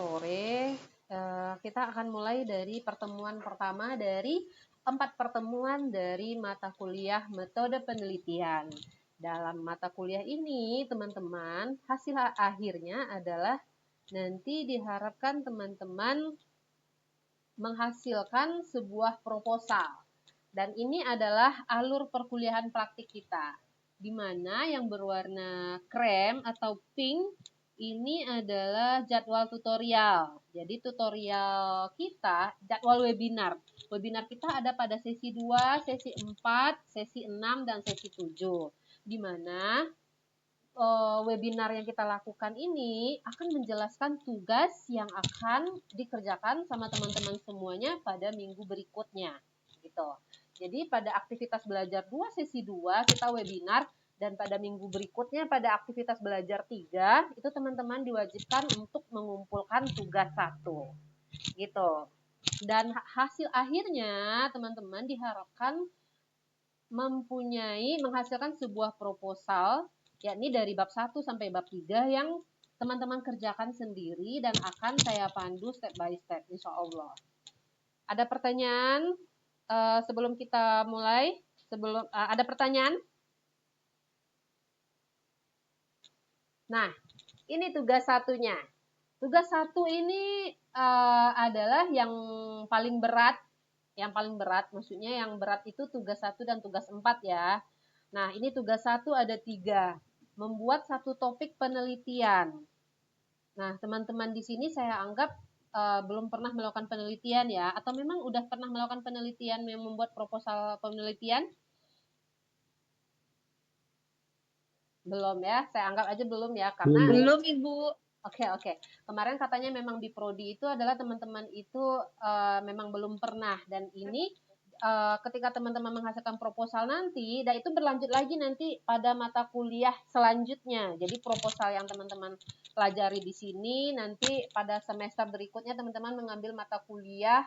sore. Kita akan mulai dari pertemuan pertama dari 4 pertemuan dari mata kuliah metode penelitian. Dalam mata kuliah ini, teman-teman, hasil akhirnya adalah nanti diharapkan teman-teman menghasilkan sebuah proposal. Dan ini adalah alur perkuliahan praktik kita, di mana yang berwarna krem atau pink ini adalah jadwal tutorial. Jadi tutorial kita, jadwal webinar. Webinar kita ada pada sesi 2, sesi 4, sesi 6, dan sesi 7. Di mana webinar yang kita lakukan ini akan menjelaskan tugas yang akan dikerjakan sama teman-teman semuanya pada minggu berikutnya. Gitu. Jadi pada aktivitas belajar 2 sesi 2 kita webinar, dan pada minggu berikutnya pada aktivitas belajar 3 itu teman-teman diwajibkan untuk mengumpulkan tugas 1. Gitu. Dan hasil akhirnya teman-teman diharapkan menghasilkan sebuah proposal, yakni dari bab 1 sampai bab 3 yang teman-teman kerjakan sendiri dan akan saya pandu step by step, insya Allah. Ada pertanyaan sebelum kita mulai? Ada pertanyaan? Nah, ini tugas satunya. Tugas 1 ini adalah yang paling berat. Yang paling berat, maksudnya yang berat itu tugas 1 dan tugas 4 ya. Nah, ini tugas 1 ada 3. Membuat satu topik penelitian. Nah, teman-teman di sini saya anggap belum pernah melakukan penelitian ya. Atau memang udah pernah melakukan penelitian yang membuat proposal penelitian? Belum ya, saya anggap aja belum ya. Karena Belum, Ibu. Oke. Kemarin katanya memang di Prodi itu adalah teman-teman itu memang belum pernah. Dan ini ketika teman-teman menghasilkan proposal nanti, dan itu berlanjut lagi nanti pada mata kuliah selanjutnya. Jadi proposal yang teman-teman pelajari di sini, nanti pada semester berikutnya teman-teman mengambil mata kuliah,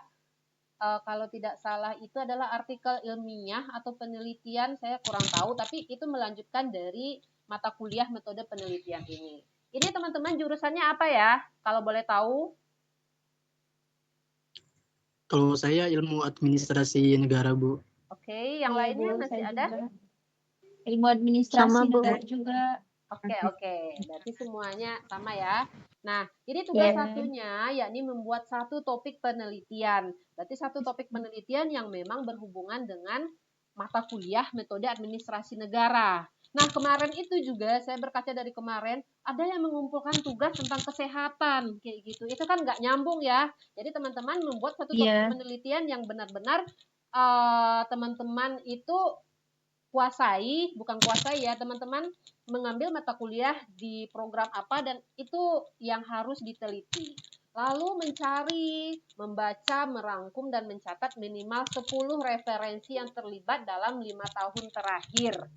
kalau tidak salah itu adalah artikel ilmiah atau penelitian, saya kurang tahu, tapi itu melanjutkan dari mata kuliah metode penelitian ini. Ini teman-teman jurusannya apa ya, kalau boleh tahu? Kalau saya ilmu administrasi negara, Bu. Oke, yang lainnya Bu, masih saya ada? juga. Ilmu administrasi Sama, Bu. negara juga. Oke. Berarti semuanya sama ya. Nah, jadi tugas satunya yakni membuat satu topik penelitian. Berarti satu topik penelitian yang memang berhubungan dengan mata kuliah metode administrasi negara. Nah, kemarin itu juga saya berkaca dari kemarin, ada yang mengumpulkan tugas tentang kesehatan, kayak gitu. Itu kan nggak nyambung ya. Jadi teman-teman membuat satu topik penelitian yang benar-benar teman-teman itu bukan kuasai ya, teman-teman mengambil mata kuliah di program apa dan itu yang harus diteliti. Lalu mencari, membaca, merangkum, dan mencatat minimal 10 referensi yang terlibat dalam 5 tahun terakhir.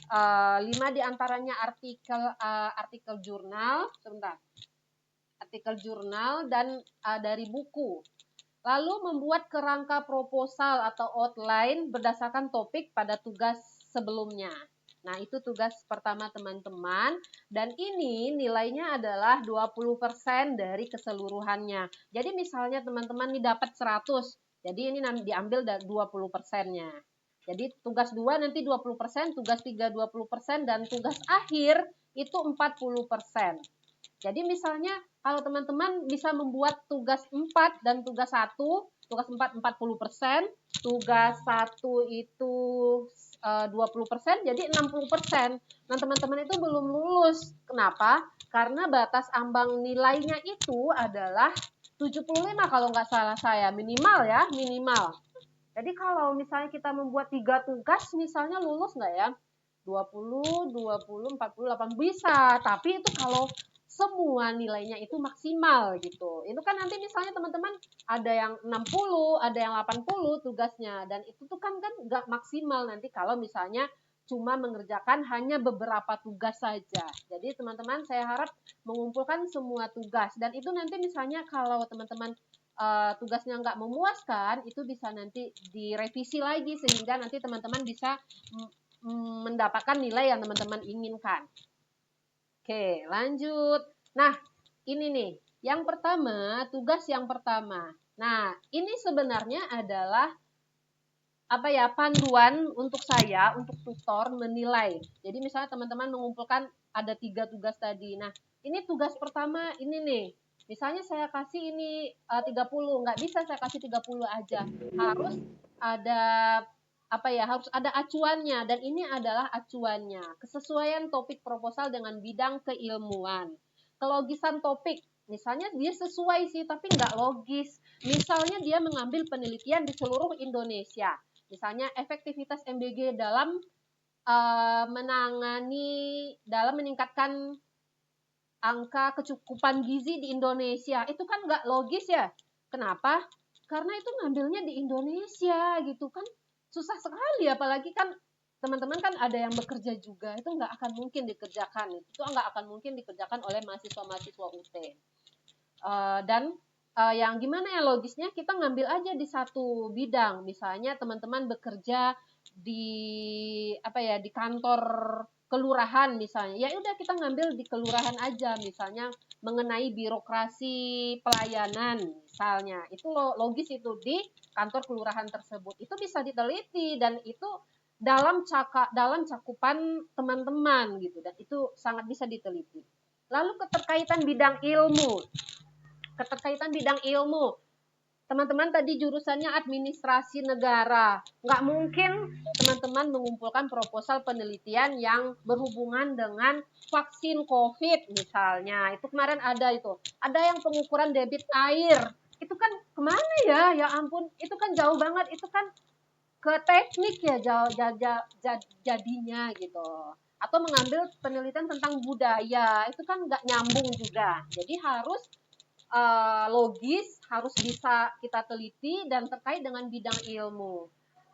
5 diantaranya artikel jurnal, artikel jurnal dan dari buku. Lalu membuat kerangka proposal atau outline berdasarkan topik pada tugas sebelumnya. Nah, itu tugas pertama teman-teman, dan ini nilainya adalah 20% dari keseluruhannya. Jadi misalnya teman-teman ini dapat 100, jadi ini diambil 20%-nya. Jadi tugas 2 nanti 20%, tugas 3 20%, dan tugas akhir itu 40%. Jadi misalnya kalau teman-teman bisa membuat tugas 4 dan tugas 1, tugas 4 40%, tugas 1 itu 20%, jadi 60%. Nah, teman-teman itu belum lulus. Kenapa? Karena batas ambang nilainya itu adalah 75 kalau nggak salah saya, minimal ya, minimal. Jadi kalau misalnya kita membuat 3 tugas, misalnya lulus nggak ya? 20, 40, 80 bisa. Tapi itu kalau semua nilainya itu maksimal gitu. Itu kan nanti misalnya teman-teman ada yang 60, ada yang 80 tugasnya. Dan itu tuh kan nggak maksimal nanti kalau misalnya cuma mengerjakan hanya beberapa tugas saja. Jadi teman-teman saya harap mengumpulkan semua tugas. Dan itu nanti misalnya kalau teman-teman tugasnya nggak memuaskan, itu bisa nanti direvisi lagi sehingga nanti teman-teman bisa mendapatkan nilai yang teman-teman inginkan. Oke, lanjut. Nah, ini nih, tugas yang pertama. Nah, ini sebenarnya adalah panduan untuk saya, untuk tutor menilai. Jadi misalnya teman-teman mengumpulkan ada 3 tugas tadi. Nah, ini tugas pertama ini nih. Misalnya saya kasih ini 30, nggak bisa saya kasih 30 aja. Harus ada harus ada acuannya, dan ini adalah acuannya. Kesesuaian topik proposal dengan bidang keilmuan. Kelogisan topik, misalnya dia sesuai sih tapi nggak logis. Misalnya dia mengambil penelitian di seluruh Indonesia. Misalnya efektivitas MBG dalam meningkatkan angka kecukupan gizi di Indonesia. Itu kan nggak logis ya. Kenapa? Karena itu ngambilnya di Indonesia gitu kan. Susah sekali, apalagi kan teman-teman kan ada yang bekerja juga. Itu nggak akan mungkin dikerjakan. Itu nggak akan mungkin dikerjakan oleh mahasiswa-mahasiswa UT. Yang gimana ya logisnya, kita ngambil aja di satu bidang. Misalnya teman-teman bekerja di di kantor kelurahan misalnya. Ya udah kita ngambil di kelurahan aja, misalnya mengenai birokrasi pelayanan misalnya. Itu logis itu di kantor kelurahan tersebut. Itu bisa diteliti dan itu dalam cakupan teman-teman gitu, dan itu sangat bisa diteliti. Lalu keterkaitan bidang ilmu. Teman-teman tadi jurusannya administrasi negara. Nggak mungkin teman-teman mengumpulkan proposal penelitian yang berhubungan dengan vaksin COVID misalnya. Itu kemarin ada itu. Ada yang pengukuran debit air. Itu kan kemana ya? Ya ampun, itu kan jauh banget. Itu kan ke teknik ya jadinya gitu. Atau mengambil penelitian tentang budaya. Itu kan nggak nyambung juga. Jadi harus logis, harus bisa kita teliti dan terkait dengan bidang ilmu.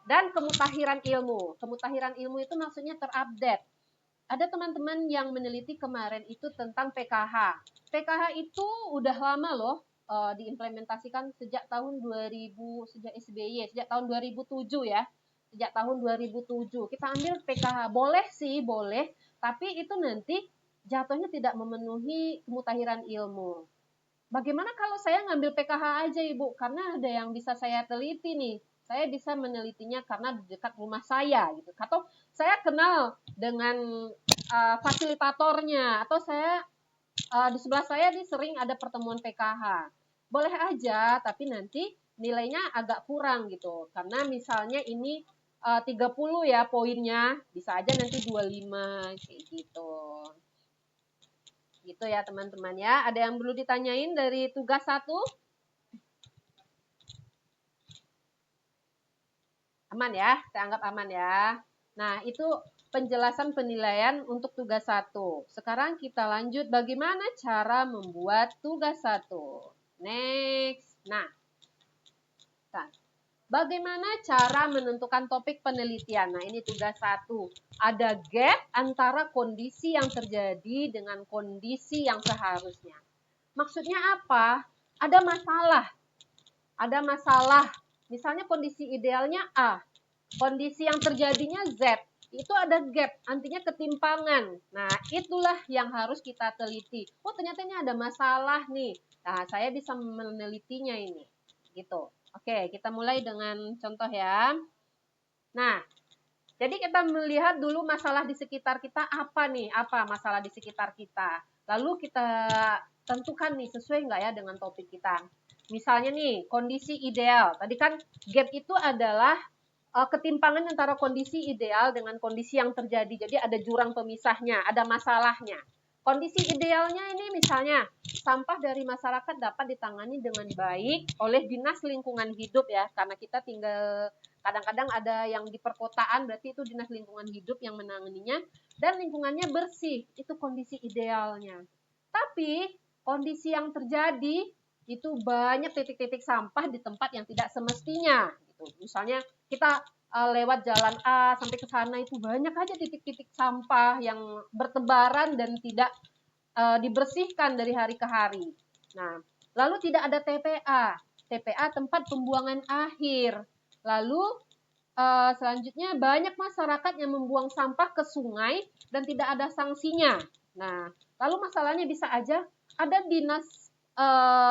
Dan kemutahiran ilmu. Kemutahiran ilmu itu maksudnya terupdate. Ada teman-teman yang meneliti kemarin itu tentang PKH. PKH itu udah lama loh diimplementasikan sejak tahun 2000, sejak SBY, sejak tahun 2007 ya. Sejak tahun 2007. Kita ambil PKH. Boleh sih, boleh. Tapi itu nanti jatuhnya tidak memenuhi kemutahiran ilmu. Bagaimana kalau saya ngambil PKH aja, Ibu? Karena ada yang bisa saya teliti nih. Saya bisa menelitinya karena di dekat rumah saya gitu. Atau saya kenal dengan fasilitatornya, atau saya di sebelah saya nih sering ada pertemuan PKH. Boleh aja, tapi nanti nilainya agak kurang gitu. Karena misalnya ini 30 ya poinnya, bisa aja nanti 25 kayak gitu. Gitu ya teman-teman ya. Ada yang perlu ditanyain dari tugas 1? Aman ya? Saya anggap aman ya. Nah, itu penjelasan penilaian untuk tugas 1. Sekarang kita lanjut bagaimana cara membuat tugas 1. Next. Nah, bagaimana cara menentukan topik penelitian? Nah, ini tugas 1. Ada gap antara kondisi yang terjadi dengan kondisi yang seharusnya. Maksudnya apa? Ada masalah. Misalnya kondisi idealnya A, kondisi yang terjadinya Z. Itu ada gap, artinya ketimpangan. Nah, itulah yang harus kita teliti. Oh, ternyata ini ada masalah nih. Nah, saya bisa menelitinya ini. Gitu. Oke, kita mulai dengan contoh ya. Nah, jadi kita melihat dulu masalah di sekitar kita apa nih? Apa masalah di sekitar kita? Lalu kita tentukan nih sesuai nggak ya dengan topik kita. Misalnya nih, kondisi ideal. Tadi kan gap itu adalah ketimpangan antara kondisi ideal dengan kondisi yang terjadi. Jadi ada jurang pemisahnya, ada masalahnya. Kondisi idealnya ini misalnya sampah dari masyarakat dapat ditangani dengan baik oleh Dinas Lingkungan Hidup ya, karena kita tinggal kadang-kadang ada yang di perkotaan, berarti itu Dinas Lingkungan Hidup yang menanganinya, dan lingkungannya bersih, itu kondisi idealnya. Tapi kondisi yang terjadi itu banyak titik-titik sampah di tempat yang tidak semestinya. Gitu. Misalnya kita lewat jalan A sampai ke sana itu banyak aja titik-titik sampah yang bertebaran dan tidak dibersihkan dari hari ke hari. Nah, lalu tidak ada TPA. TPA tempat pembuangan akhir. Lalu selanjutnya banyak masyarakat yang membuang sampah ke sungai dan tidak ada sanksinya. Nah, lalu masalahnya bisa aja ada dinas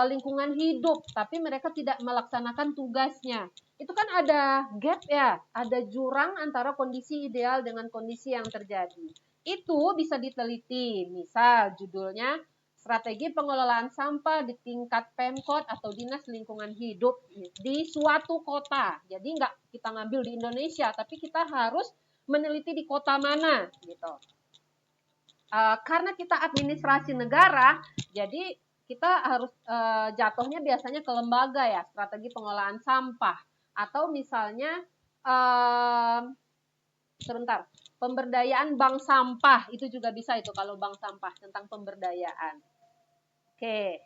lingkungan hidup, tapi mereka tidak melaksanakan tugasnya. Itu kan ada gap ya, ada jurang antara kondisi ideal dengan kondisi yang terjadi. Itu bisa diteliti, misal judulnya strategi pengelolaan sampah di tingkat Pemkot atau Dinas Lingkungan Hidup di suatu kota. Jadi nggak kita ngambil di Indonesia, tapi kita harus meneliti di kota mana gitu. Karena kita administrasi negara, jadi kita harus jatuhnya biasanya ke lembaga ya, strategi pengelolaan sampah. Atau misalnya sebentar, pemberdayaan bank sampah, itu juga bisa itu kalau bank sampah, tentang pemberdayaan. Oke.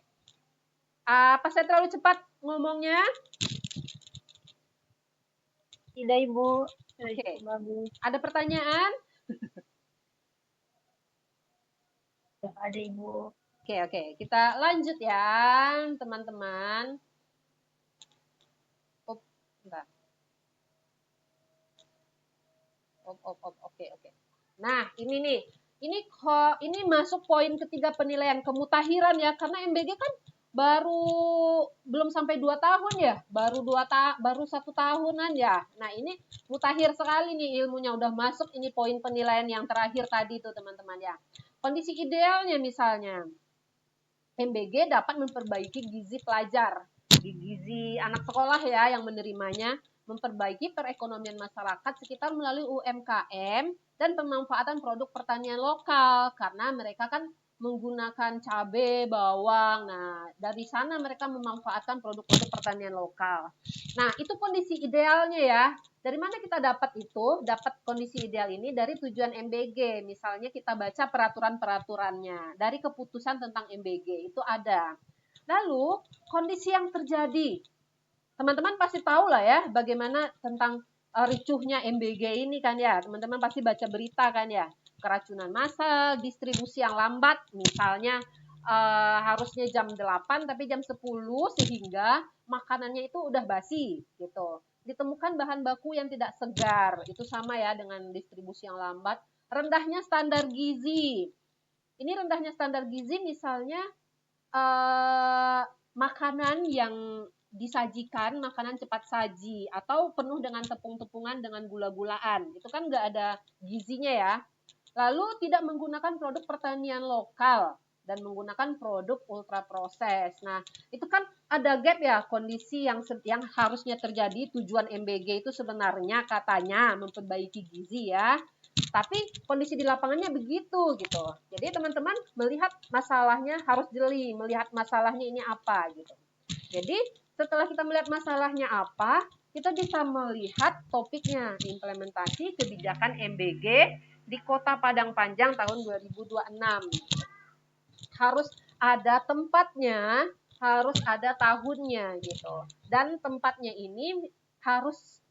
Apa saya terlalu cepat ngomongnya? Tidak, Ibu. Oke. Bagus. Ada pertanyaan? Tidak ada, Ibu. Oke. Kita lanjut ya, teman-teman. Bentar. Oke. Nah, ini nih. Ini masuk poin ketiga penilaian kemutahiran ya, karena MBG kan belum sampai 2 tahun ya, baru 1 tahunan ya. Nah, ini mutakhir sekali nih ilmunya, udah masuk ini poin penilaian yang terakhir tadi tuh teman-teman ya. Kondisi idealnya misalnya MBG dapat memperbaiki gizi pelajar, gizi anak sekolah ya yang menerimanya, memperbaiki perekonomian masyarakat sekitar melalui UMKM dan pemanfaatan produk pertanian lokal, karena mereka kan menggunakan cabai, bawang. Nah, dari sana mereka memanfaatkan produk-produk pertanian lokal. Nah, itu kondisi idealnya ya. Dari mana kita dapat itu? Dapat kondisi ideal ini dari tujuan MBG. Misalnya kita baca peraturan-peraturannya. Dari keputusan tentang MBG itu ada. Lalu, kondisi yang terjadi. Teman-teman pasti tahu lah ya bagaimana tentang ricuhnya MBG ini kan ya. Teman-teman pasti baca berita kan ya. Keracunan massal, distribusi yang lambat, misalnya harusnya jam 8 tapi jam 10 sehingga makanannya itu udah basi gitu. Ditemukan bahan baku yang tidak segar, itu sama ya dengan distribusi yang lambat. Rendahnya standar gizi. Ini rendahnya standar gizi misalnya makanan yang disajikan, makanan cepat saji atau penuh dengan tepung-tepungan dengan gula-gulaan. Itu kan nggak ada gizinya ya. Lalu tidak menggunakan produk pertanian lokal dan menggunakan produk ultra proses. Nah, itu kan ada gap ya, kondisi yang harusnya terjadi. Tujuan MBG itu sebenarnya katanya memperbaiki gizi ya. Tapi kondisi di lapangannya begitu gitu. Jadi teman-teman melihat masalahnya harus jeli, melihat masalahnya ini apa gitu. Jadi setelah kita melihat masalahnya apa, kita bisa melihat topiknya, implementasi kebijakan MBG di Kota Padang Panjang tahun 2026. Harus ada tempatnya, harus ada tahunnya gitu. Dan tempatnya ini harus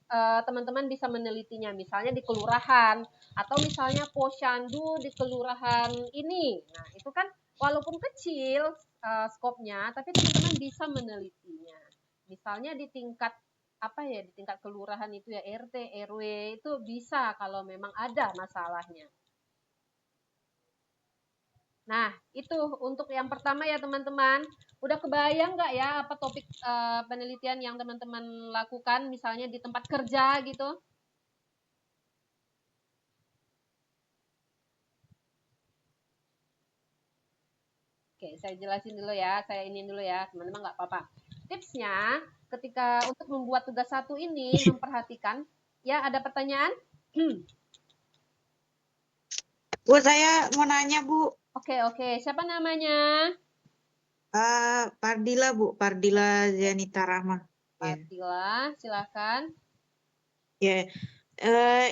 teman-teman bisa menelitinya, misalnya di kelurahan atau misalnya posyandu di kelurahan ini. Nah, itu kan walaupun kecil skopnya, tapi teman-teman bisa menelitinya. Misalnya di tingkat di tingkat kelurahan itu ya, RT, RW itu bisa kalau memang ada masalahnya. Nah, itu untuk yang pertama ya teman-teman. Udah kebayang nggak ya apa topik penelitian yang teman-teman lakukan misalnya di tempat kerja gitu? Oke, saya jelasin dulu ya, saya ini dulu ya, teman-teman nggak apa-apa. Tipsnya, ketika untuk membuat tugas satu ini, memperhatikan, ya ada pertanyaan? Bu, saya mau nanya, Bu. Oke, siapa namanya? Pardila, Bu. Pardila Zanita Rahma. Pardila, silakan. Ya,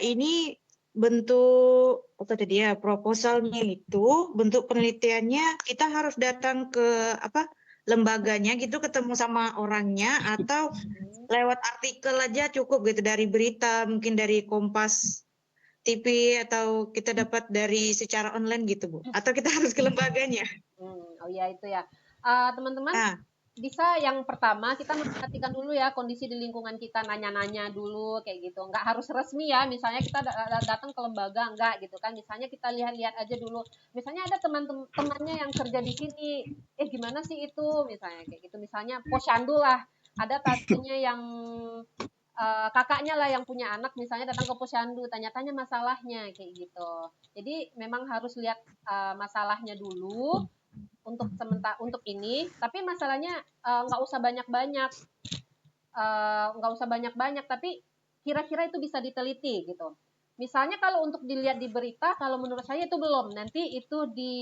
ini bentuk apa tadi ya, proposalnya itu, bentuk penelitiannya kita harus datang ke lembaganya gitu, ketemu sama orangnya, atau lewat artikel aja cukup gitu, dari berita, mungkin dari Kompas TV, atau kita dapat dari secara online gitu, Bu, atau kita harus ke lembaganya? Oh ya, itu ya teman-teman. bisa yang pertama kita memperhatikan dulu ya kondisi di lingkungan kita, nanya-nanya dulu kayak gitu. Nggak harus resmi ya, misalnya kita datang ke lembaga enggak gitu kan. Misalnya kita lihat-lihat aja dulu. Misalnya ada teman-temannya yang kerja di sini, gimana sih itu? Misalnya kayak gitu. Misalnya posyandu lah, ada tadinya yang kakaknya lah yang punya anak misalnya datang ke posyandu, tanya-tanya masalahnya kayak gitu. Jadi memang harus lihat masalahnya dulu untuk sementara untuk ini, tapi masalahnya nggak usah banyak-banyak, tapi kira-kira itu bisa diteliti gitu. Misalnya kalau untuk dilihat di berita, kalau menurut saya itu belum, nanti itu di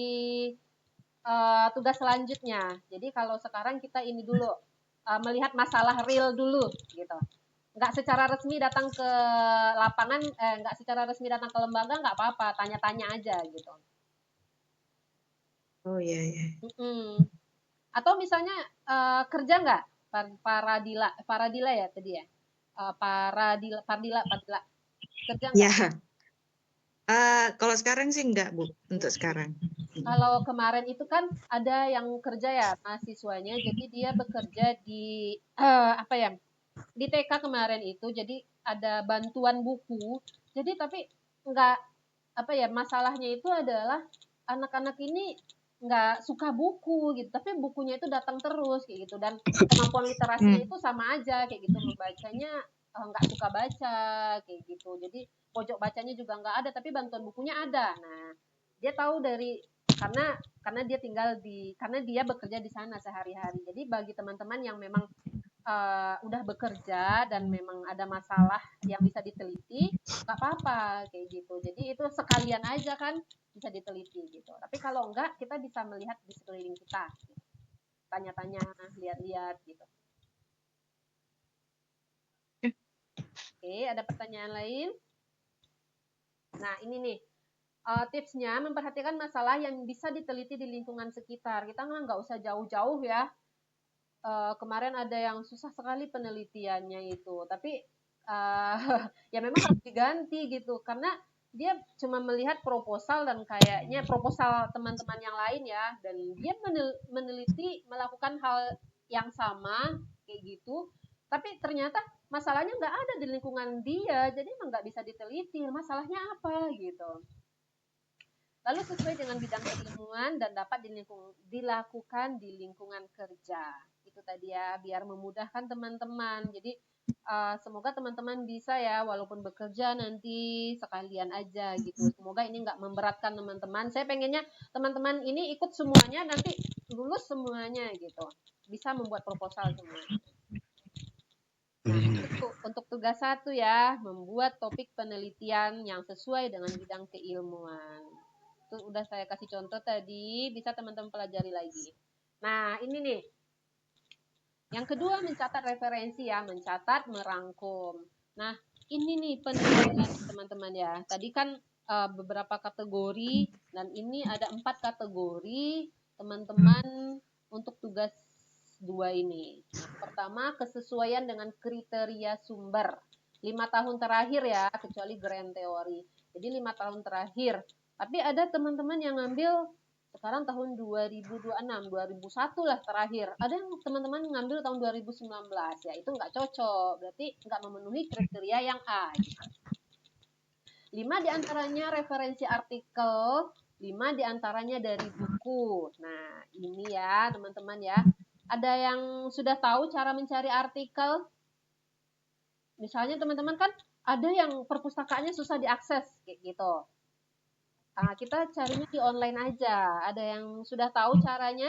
tugas selanjutnya. Jadi kalau sekarang kita ini dulu melihat masalah real dulu gitu. Nggak secara resmi datang ke lapangan, nggak secara resmi datang ke lembaga nggak apa-apa, tanya-tanya aja gitu. Oh iya ya. Atau misalnya kerja nggak Paradila ya tadi ya, Pardila kerja nggak? Ya. Kalau sekarang sih enggak, Bu, untuk sekarang. Kalau kemarin itu kan ada yang kerja ya mahasiswanya, jadi dia bekerja di apa ya, di TK kemarin itu, jadi ada bantuan buku. Jadi tapi nggak apa ya, masalahnya itu adalah anak-anak ini nggak suka buku gitu, tapi bukunya itu datang terus kayak gitu, dan kemampuan literasinya itu sama aja kayak gitu, membacanya nggak suka baca kayak gitu, jadi pojok bacanya juga nggak ada, tapi bantuan bukunya ada. Nah, dia tahu dari karena dia tinggal karena dia bekerja di sana sehari-hari. Jadi bagi teman-teman yang memang udah bekerja dan memang ada masalah yang bisa diteliti, nggak apa-apa kayak gitu. Jadi itu sekalian aja kan bisa diteliti gitu. Tapi kalau enggak, kita bisa melihat di sekeliling kita, gitu. Tanya-tanya, lihat-lihat gitu. Oke, ada pertanyaan lain? Nah, ini nih. Tipsnya memperhatikan masalah yang bisa diteliti di lingkungan sekitar. Kita nggak usah jauh-jauh ya. Kemarin ada yang susah sekali penelitiannya itu, tapi ya memang harus diganti gitu, karena dia cuma melihat proposal dan kayaknya proposal teman-teman yang lain ya, dan dia meneliti melakukan hal yang sama kayak gitu, tapi ternyata masalahnya nggak ada di lingkungan dia, jadi emang nggak bisa diteliti masalahnya apa gitu. Lalu sesuai dengan bidang keilmuan dan dapat dilakukan di lingkungan kerja. Itu tadi ya, biar memudahkan teman-teman. Jadi semoga teman-teman bisa ya, walaupun bekerja nanti sekalian aja gitu. Semoga ini nggak memberatkan teman-teman. Saya pengennya teman-teman ini ikut semuanya, nanti lulus semuanya gitu. Bisa membuat proposal semuanya. Nah, untuk tugas 1 ya, membuat topik penelitian yang sesuai dengan bidang keilmuan. Itu udah saya kasih contoh tadi, bisa teman-teman pelajari lagi. Nah, ini nih. Yang kedua, mencatat referensi ya, mencatat, merangkum. Nah, ini nih penelitian teman-teman ya. Tadi kan beberapa kategori, dan ini ada 4 kategori teman-teman untuk tugas 2 ini. Nah, pertama, kesesuaian dengan kriteria sumber. 5 tahun terakhir ya, kecuali grand teori. Jadi 5 tahun terakhir. Tapi ada teman-teman yang ngambil sekarang tahun 2026, 2001 lah terakhir. Ada yang teman-teman ngambil tahun 2019, ya itu nggak cocok, berarti nggak memenuhi kriteria yang A. 5 diantaranya referensi artikel, 5 diantaranya dari buku. Nah, ini ya teman-teman ya. Ada yang sudah tahu cara mencari artikel? Misalnya teman-teman kan ada yang perpustakaannya susah diakses kayak gitu. Nah, kita carinya di online aja. Ada yang sudah tahu caranya?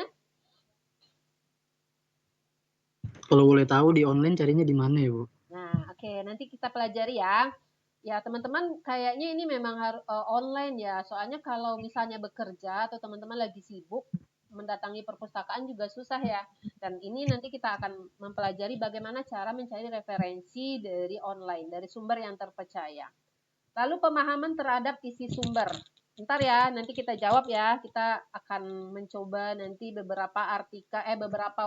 Kalau boleh tahu di online carinya di mana ya, Bu? Nah, oke, nanti kita pelajari ya. Ya, teman-teman kayaknya ini memang harus online ya. Soalnya kalau misalnya bekerja atau teman-teman lagi sibuk, mendatangi perpustakaan juga susah ya. Dan ini nanti kita akan mempelajari bagaimana cara mencari referensi dari online, dari sumber yang terpercaya. Lalu pemahaman terhadap isi sumber. Ntar ya, nanti kita jawab ya. Kita akan mencoba nanti beberapa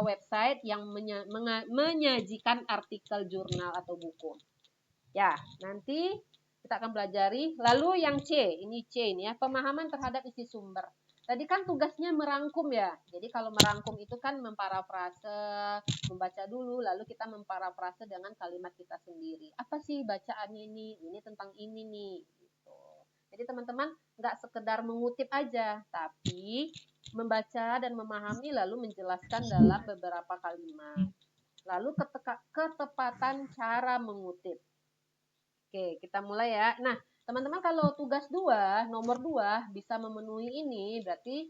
website yang menyajikan artikel jurnal atau buku. Ya, nanti kita akan pelajari. Lalu yang C, ini C ini ya, pemahaman terhadap isi sumber. Tadi kan tugasnya merangkum ya. Jadi kalau merangkum itu kan memparafrase, membaca dulu, lalu kita memparafrase dengan kalimat kita sendiri. Apa sih bacaan ini? Ini tentang ini nih. Gitu. Jadi teman-teman nggak sekedar mengutip aja, tapi membaca dan memahami lalu menjelaskan dalam beberapa kalimat. Lalu ketepatan cara mengutip. Oke, kita mulai ya. Nah, teman-teman kalau tugas 2, nomor 2 bisa memenuhi ini berarti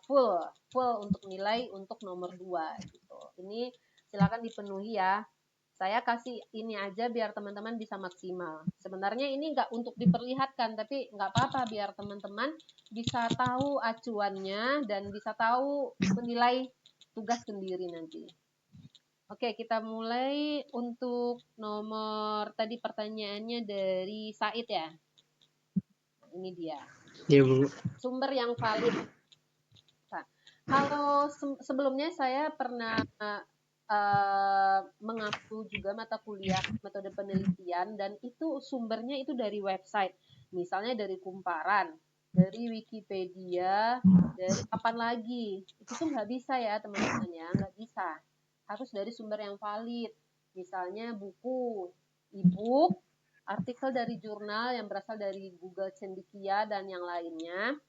full untuk nilai untuk nomor 2 gitu. Ini silakan dipenuhi ya. Saya kasih ini aja biar teman-teman bisa maksimal. Sebenarnya ini nggak untuk diperlihatkan, tapi nggak apa-apa biar teman-teman bisa tahu acuannya dan bisa tahu menilai tugas sendiri nanti. Oke, kita mulai untuk nomor tadi pertanyaannya dari Said ya. Nah, ini dia. Iya, Bu. Sumber yang valid. Nah, kalau sebelumnya saya pernah mengampu juga mata kuliah metode penelitian dan itu sumbernya itu dari website. Misalnya dari Kumparan, dari Wikipedia, dari kapan lagi. Itu tuh nggak bisa ya teman-teman ya, nggak bisa. Harus dari sumber yang valid. Misalnya buku, e-book, artikel dari jurnal yang berasal dari Google Cendekia dan yang lainnya.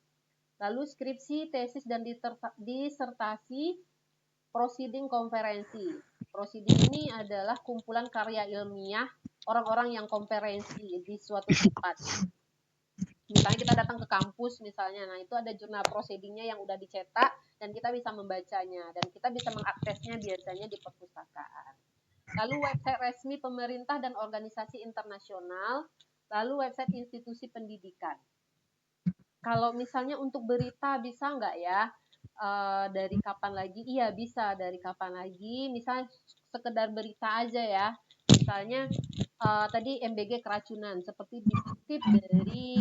Lalu skripsi, tesis, dan disertasi, proceeding konferensi. Proceeding ini adalah kumpulan karya ilmiah orang-orang yang konferensi di suatu tempat. Misalnya kita datang ke kampus misalnya, nah itu ada jurnal proceedingnya yang udah dicetak dan kita bisa membacanya dan kita bisa mengaksesnya biasanya di perpustakaan. Lalu website resmi pemerintah dan organisasi internasional, lalu website institusi pendidikan. Kalau misalnya untuk berita bisa nggak ya? Dari kapan lagi? Iya bisa dari kapan lagi. Misalnya sekedar berita aja ya. Misalnya tadi MBG keracunan seperti dikutip dari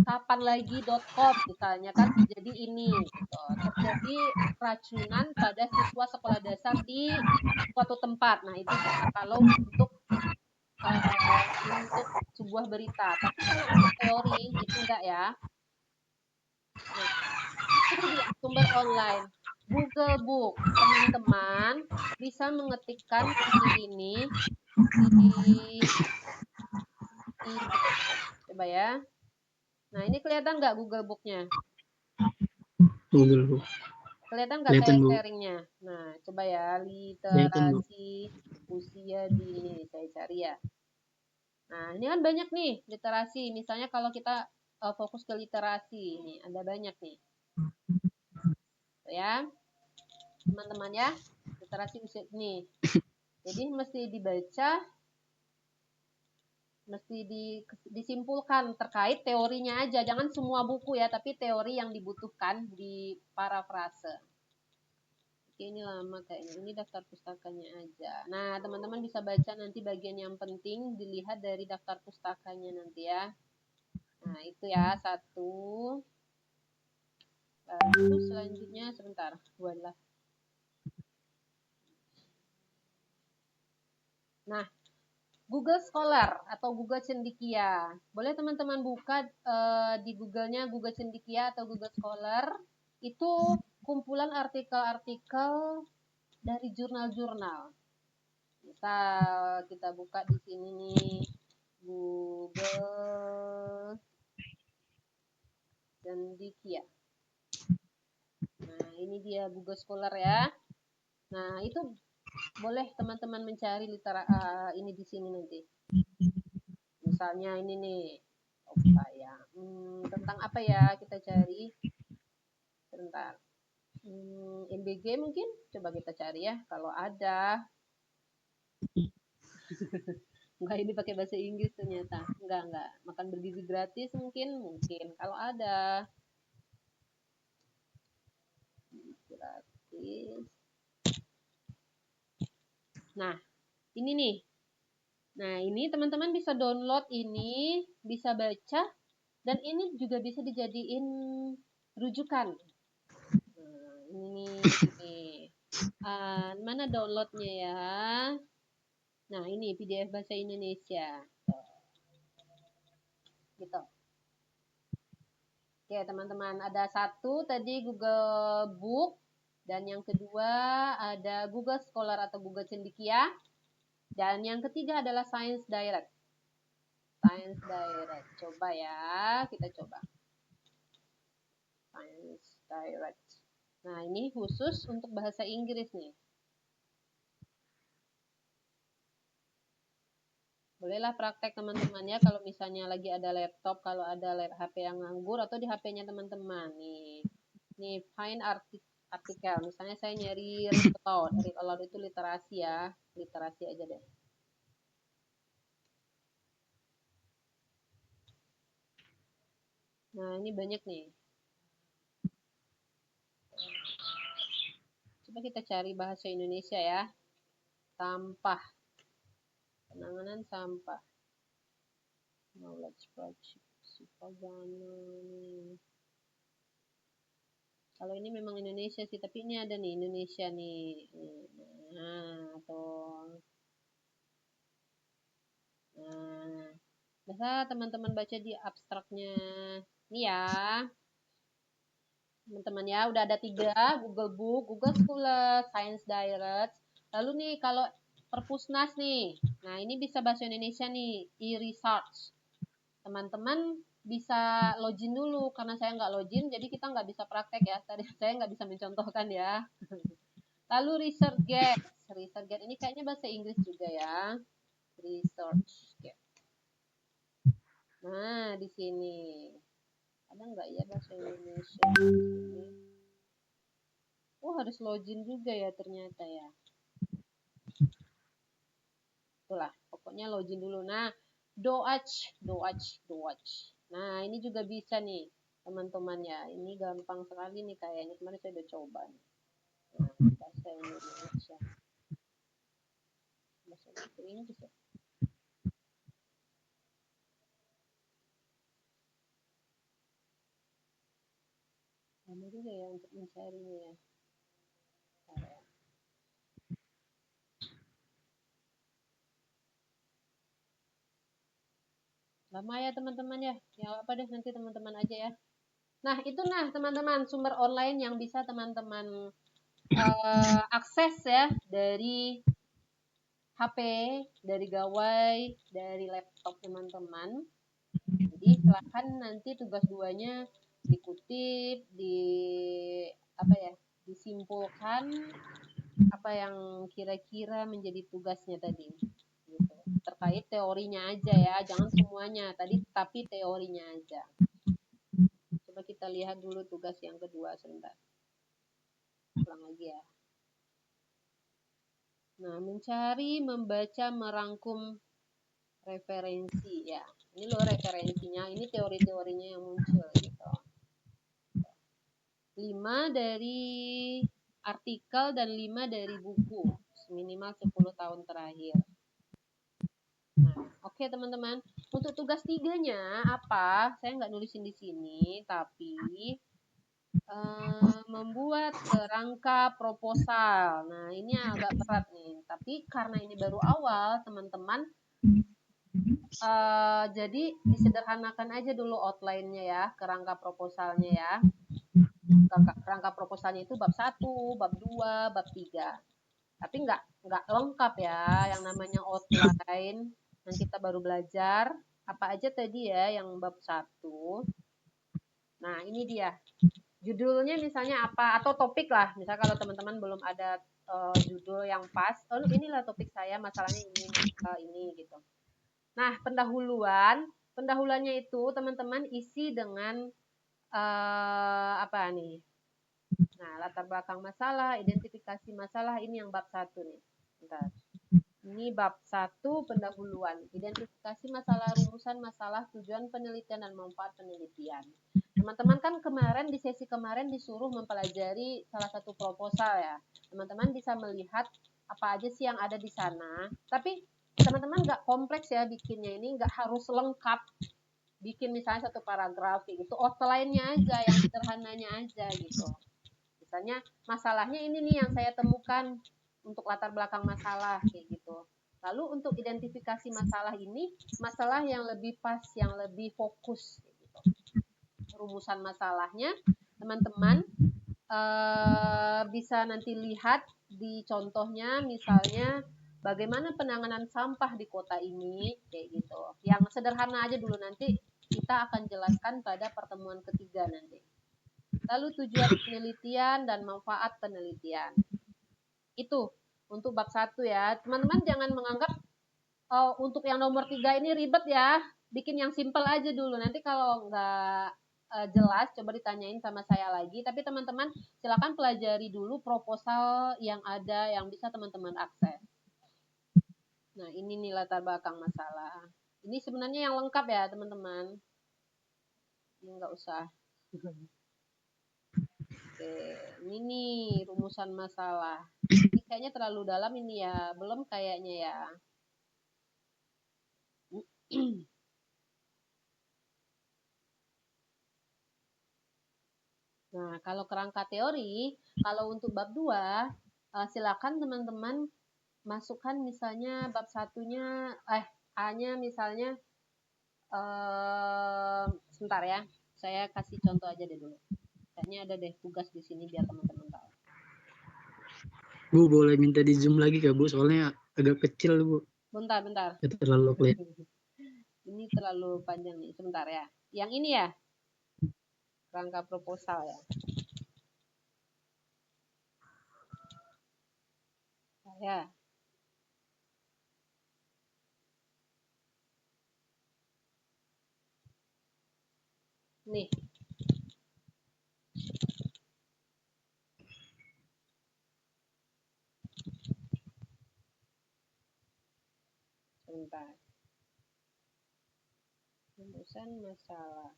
kapanlagi.com misalnya kan terjadi ini gitu. Terjadi keracunan pada siswa sekolah dasar di suatu tempat. Nah itu bisa kalau untuk sebuah berita. Tapi kalau untuk teori itu enggak ya. Nah, itu di sumber online. Google Book, teman-teman bisa mengetikkan ini di coba ya. Nah, ini kelihatan nggak Google Book-nya? Google, Bu. Kelihatan nggak Kelihatan, saya Bu. sharingnya? Nah, coba ya, Kelihatan, Bu. literasi usia dini, saya cari ya. Nah, ini kan banyak nih literasi. Misalnya kalau kita fokus ke literasi, ini ada banyak nih. Ya, teman-teman ya, literasi usia dini. Jadi mesti dibaca, mesti disimpulkan terkait teorinya aja. Jangan semua buku ya, tapi teori yang dibutuhkan di parafrase. Oke, ini lama kayaknya. Ini daftar pustakanya aja. Nah, teman-teman bisa baca nanti bagian yang penting, dilihat dari daftar pustakanya nanti ya. Nah, itu ya, satu. Lalu selanjutnya, sebentar. Walah. Nah, Google Scholar atau Google Cendekia. Boleh teman-teman buka di Google-nya Google Cendekia atau Google Scholar. Itu kumpulan artikel-artikel dari jurnal-jurnal. Misal kita buka di sini nih Google Cendekia. Nah, ini dia Google Scholar ya. Nah, itu boleh teman-teman mencari ini di sini nanti. Misalnya ini nih, tentang apa ya kita cari? Sebentar. MBG mungkin coba kita cari ya kalau ada. Enggak, ini pakai bahasa Inggris ternyata. Enggak. Makan bergizi gratis mungkin kalau ada. Gratis. Nah, ini nih. Nah, ini teman-teman bisa download ini, bisa baca, dan ini juga bisa dijadiin rujukan. Nah, ini nih. Mana downloadnya ya? Nah, ini PDF bahasa Indonesia. Gitu. Oke, teman-teman, ada satu tadi Google Book, dan yang kedua ada Google Scholar atau Google Cendekia, dan yang ketiga adalah Science Direct. Science Direct, coba ya, kita coba. Science Direct. Nah, ini khusus untuk bahasa Inggris nih. Bolehlah praktek teman-teman ya, kalau misalnya lagi ada laptop, kalau ada HP yang nganggur, atau di HP-nya teman-teman. Nih, find artikel. Misalnya saya nyari read aloud. Read aloud itu literasi ya. Literasi aja deh. Nah, ini banyak nih. Coba kita cari bahasa Indonesia ya. Sampah. Penanganan sampah. Knowledge project. Kalau ini memang Indonesia sih, tapi ini ada nih Indonesia nih. Nah, atau bisa teman-teman baca di abstraknya. Ini ya. Teman-teman ya, udah ada 3, Google Book, Google Scholar, Science Direct. Lalu nih kalau Perpusnas nih. Nah, ini bisa bahasa Indonesia nih, e-research. Teman-teman bisa login dulu, karena saya nggak login, jadi kita nggak bisa praktek ya. Tadi saya nggak bisa mencontohkan ya. Lalu ResearchGate. ResearchGate ini kayaknya bahasa Inggris juga ya. ResearchGate. Nah, di sini. Ada nggak ya bahasa Indonesia di sini? Oh, harus login juga ya ternyata ya. Itulah, pokoknya login dulu. Nah, Doach. Nah, ini juga bisa nih, teman-teman ya. Ini gampang sekali nih kayaknya. Kemarin saya udah coba nih. Nah, bahasa Indonesia. Bahasa Inggris ya. Lama juga ya untuk mencarinya ya. Lama ya teman-teman ya. Ya apa deh, nanti teman-teman aja ya. Nah, itu teman-teman sumber online yang bisa teman-teman akses ya dari HP, dari gawai, dari laptop teman-teman. Jadi silahkan nanti tugas 2-nya dikutip, disimpulkan apa yang kira-kira menjadi tugasnya tadi. Gitu. Terkait teorinya aja ya, jangan semuanya tadi, tapi teorinya aja. Coba kita lihat dulu tugas yang kedua sebentar. Ulang lagi ya. Nah, mencari, membaca, merangkum referensi ya. Ini loh referensinya, ini teori-teorinya yang muncul gitu. 5 dari artikel dan 5 dari buku, minimal 10 tahun terakhir. Nah, oke teman-teman. Untuk tugas 3-nya apa? Saya nggak nulisin di sini, tapi membuat kerangka proposal. Nah, ini agak berat nih. Tapi karena ini baru awal, teman-teman, jadi disederhanakan aja dulu outline-nya ya, kerangka proposalnya ya. Kerangka proposalnya itu bab 1, bab 2, bab 3. Tapi nggak lengkap ya, yang namanya outline. Yang kita baru belajar, apa aja tadi ya yang bab 1. Nah, ini dia. Judulnya misalnya apa, atau topik lah. Misal kalau teman-teman belum ada judul yang pas, inilah topik saya, masalahnya ini gitu. Nah, pendahuluannya itu teman-teman isi dengan apa nih? Nah, latar belakang masalah, identifikasi masalah, ini yang bab 1 nih. Bentar. Ini bab 1 pendahuluan, identifikasi masalah, rumusan masalah, tujuan penelitian dan manfaat penelitian. Teman-teman kan kemarin di sesi kemarin disuruh mempelajari salah satu proposal ya. Teman-teman bisa melihat apa aja sih yang ada di sana. Tapi teman-teman nggak kompleks ya bikinnya, ini nggak harus lengkap. Bikin misalnya satu paragraf gitu, outline-nya aja, yang sederhananya aja gitu. Misalnya masalahnya ini nih yang saya temukan untuk latar belakang masalah kayak gitu. Lalu untuk identifikasi masalah ini, masalah yang lebih pas, yang lebih fokus kayak gitu. rumusan masalahnya, teman-teman bisa nanti lihat di contohnya, misalnya bagaimana penanganan sampah di kota ini, kayak gitu. Yang sederhana aja dulu, nanti kita akan jelaskan pada pertemuan ketiga nanti. Lalu tujuan penelitian dan manfaat penelitian. Itu untuk bab 1 ya. Teman-teman jangan menganggap untuk yang nomor 3 ini ribet ya. Bikin yang simple aja dulu. Nanti kalau nggak jelas, coba ditanyain sama saya lagi. Tapi teman-teman silakan pelajari dulu proposal yang ada yang bisa teman-teman akses. Nah, ini nih latar belakang masalah. Ini sebenarnya yang lengkap ya, teman-teman. Ini nggak usah. Oke, ini nih rumusan masalah. Ini kayaknya terlalu dalam ini ya, belum kayaknya ya. Nah, kalau kerangka teori, kalau untuk bab 2, silakan teman-teman masukkan misalnya bab 1-nya, A-nya misalnya, sebentar ya, saya kasih contoh aja deh dulu. Kayaknya ada deh tugas di sini biar teman-teman tahu. Bu, boleh minta di zoom lagi Kak Bu, soalnya agak kecil Bu. Bentar. Ya, terlalu kelihatan. Ini terlalu panjang nih, sebentar ya. Yang ini ya, kerangka proposal ya. Ya. Nih. Sebentar. Rumusan masalah.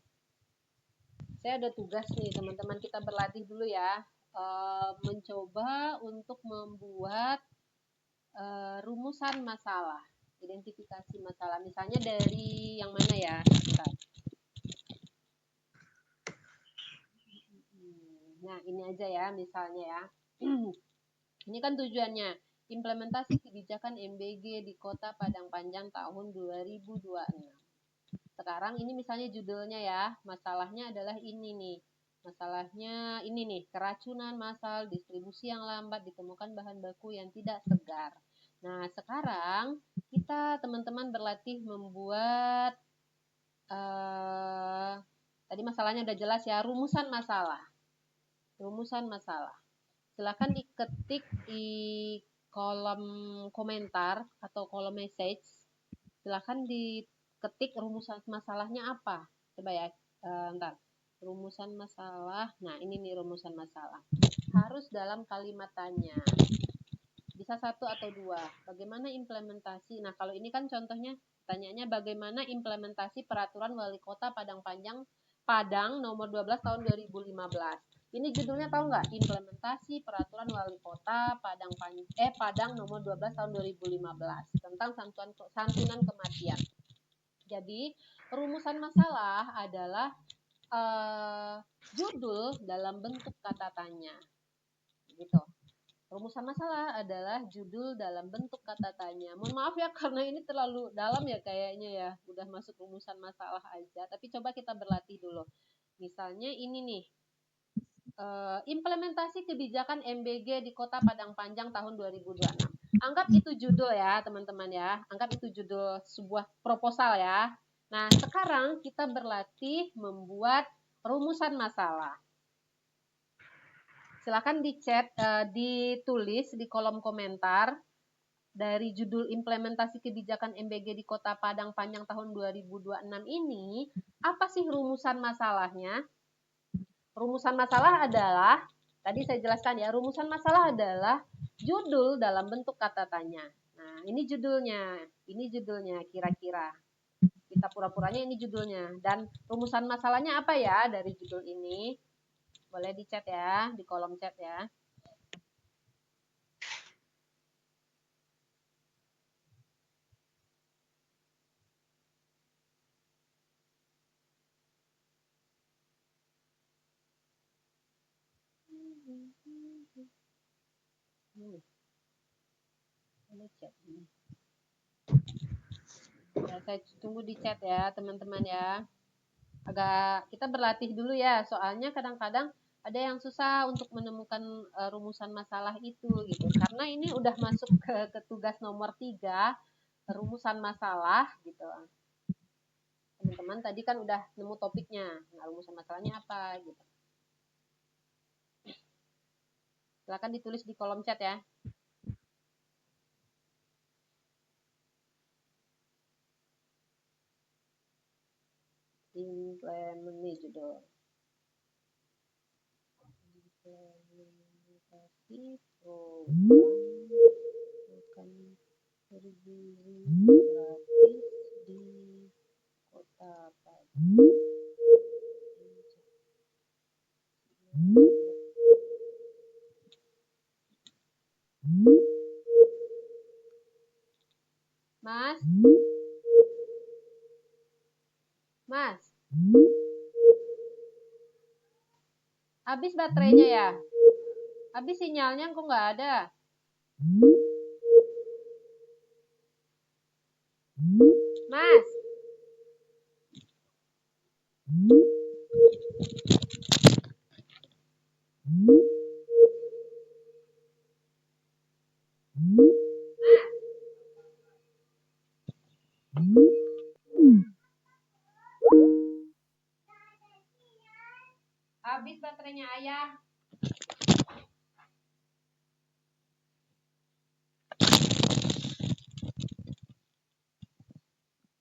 Saya ada tugas nih teman-teman, kita berlatih dulu ya. Mencoba untuk membuat rumusan masalah, identifikasi masalah. Misalnya dari yang mana ya? Bentar. Nah, ini aja ya misalnya ya. Ini kan tujuannya implementasi kebijakan MBG di Kota Padang Panjang tahun 2026. Sekarang ini misalnya judulnya ya, masalahnya adalah ini nih. Masalahnya ini nih, keracunan massal, distribusi yang lambat, ditemukan bahan baku yang tidak segar. Nah, sekarang kita teman-teman berlatih membuat tadi masalahnya udah jelas ya, rumusan masalah. Rumusan masalah. Silakan diketik di kolom komentar atau kolom message. Silakan diketik rumusan masalahnya apa. Coba ya, ntar. Rumusan masalah. Nah, ini nih rumusan masalah. Harus dalam kalimat tanya. Bisa 1 atau 2. Bagaimana implementasi? Nah, kalau ini kan contohnya tanyanya bagaimana implementasi peraturan wali kota Padang nomor 12 tahun 2015. Ini judulnya tahu nggak? Implementasi peraturan wali kota Padang nomor 12 tahun 2015 tentang santunan kematian. Jadi, rumusan masalah adalah judul dalam bentuk kata tanya. Gitu. Rumusan masalah adalah judul dalam bentuk kata tanya. Mohon maaf ya karena ini terlalu dalam ya kayaknya ya. Udah masuk rumusan masalah aja. Tapi coba kita berlatih dulu. Misalnya ini nih. Implementasi kebijakan MBG di Kota Padang Panjang tahun 2026. Anggap itu judul ya teman-teman ya. Anggap itu judul sebuah proposal ya. Nah sekarang kita berlatih membuat rumusan masalah. Silakan ditulis di kolom komentar dari judul implementasi kebijakan MBG di Kota Padang Panjang tahun 2026 ini, apa sih rumusan masalahnya? Rumusan masalah adalah, tadi saya jelaskan ya, rumusan masalah adalah judul dalam bentuk kata tanya. Nah, ini judulnya kira-kira. Kita pura-puranya ini judulnya. Dan rumusan masalahnya apa ya dari judul ini? Boleh di chat ya, di kolom chat ya. Ya, saya tunggu di chat ya teman-teman ya. kita berlatih dulu ya, soalnya kadang-kadang ada yang susah untuk menemukan rumusan masalah itu gitu. Karena ini udah masuk ke tugas nomor 3, rumusan masalah gitu. Teman-teman tadi kan udah nemu topiknya, nah rumusan masalahnya apa gitu. Silakan ditulis di kolom chat ya. Implementasi judul. Implementasi program makan bergizi gratis di Kota Padang. Mas? Mas? Habis baterainya ya? Habis sinyalnya kok nggak ada? Mas? Habis baterainya ayah.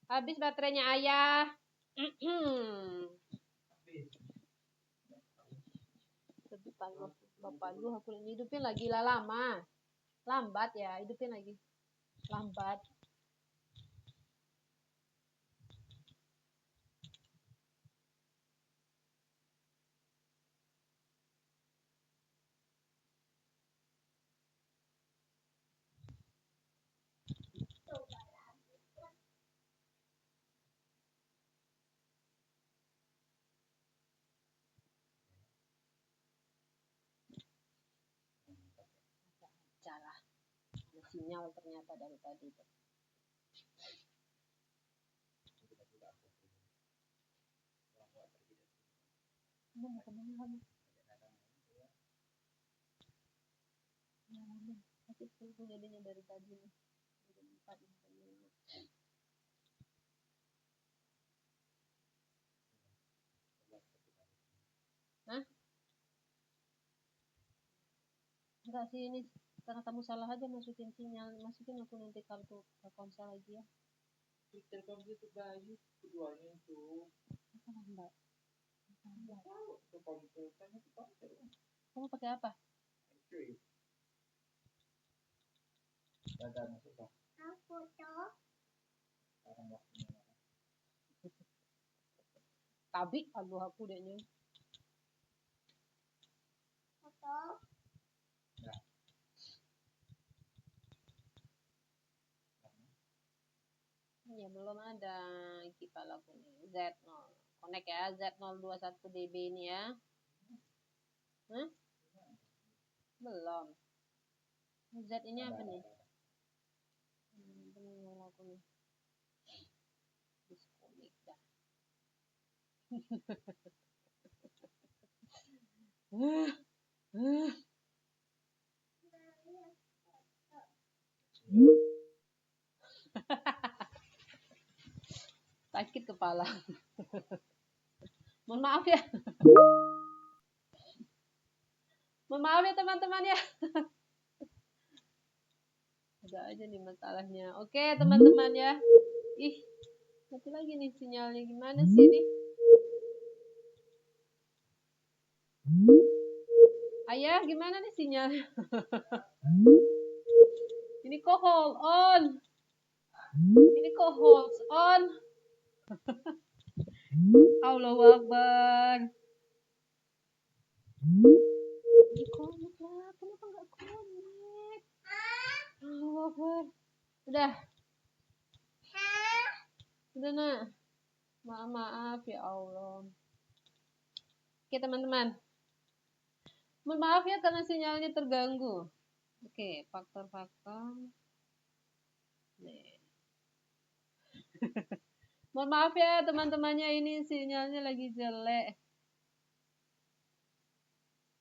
Habis baterainya ayah. Bapak lu aku hidupin lagi lama. Lambat ya, hidupin lagi. Lambat. Cara. Ada sinyal ternyata dari tadi. Mau kemana kamu? Tapi itu jadinya dari tadi nih. Udah 4 5. Hah? Enggak sih, ini karena kamu salah aja masukin sinyal. Masukin aku nanti kartu Telkomsel lagi ya. Telkomsel itu bayu keduanya itu. Apa lambat? Kamu pakai apa? Tabi, aduh aku dehnya. Ya belum ada kipal aku nih. Z0. Connect ya, Z021DB ini ya. Hah? Belum. Z ini apa nih? Belum aku nih. Disconnect dah. Sakit kepala. Mohon maaf ya. Mohon maaf ya teman-teman ya. Ada aja nih masalahnya. Oke teman-teman ya. Ih, mati lagi nih sinyalnya. Gimana sih nih? Ayah, gimana nih sinyalnya? Ini kok hold on. Ini kok hold on. Allahu Akbar. Di connect lah. Kenapa nggak connect? Allahu Akbar. Udah. Udah nak. Maaf ya Allah. Oke teman-teman. Mohon maaf ya karena sinyalnya terganggu. Oke, faktor-faktor. Nih. Mohon maaf ya teman-temannya, ini sinyalnya lagi jelek.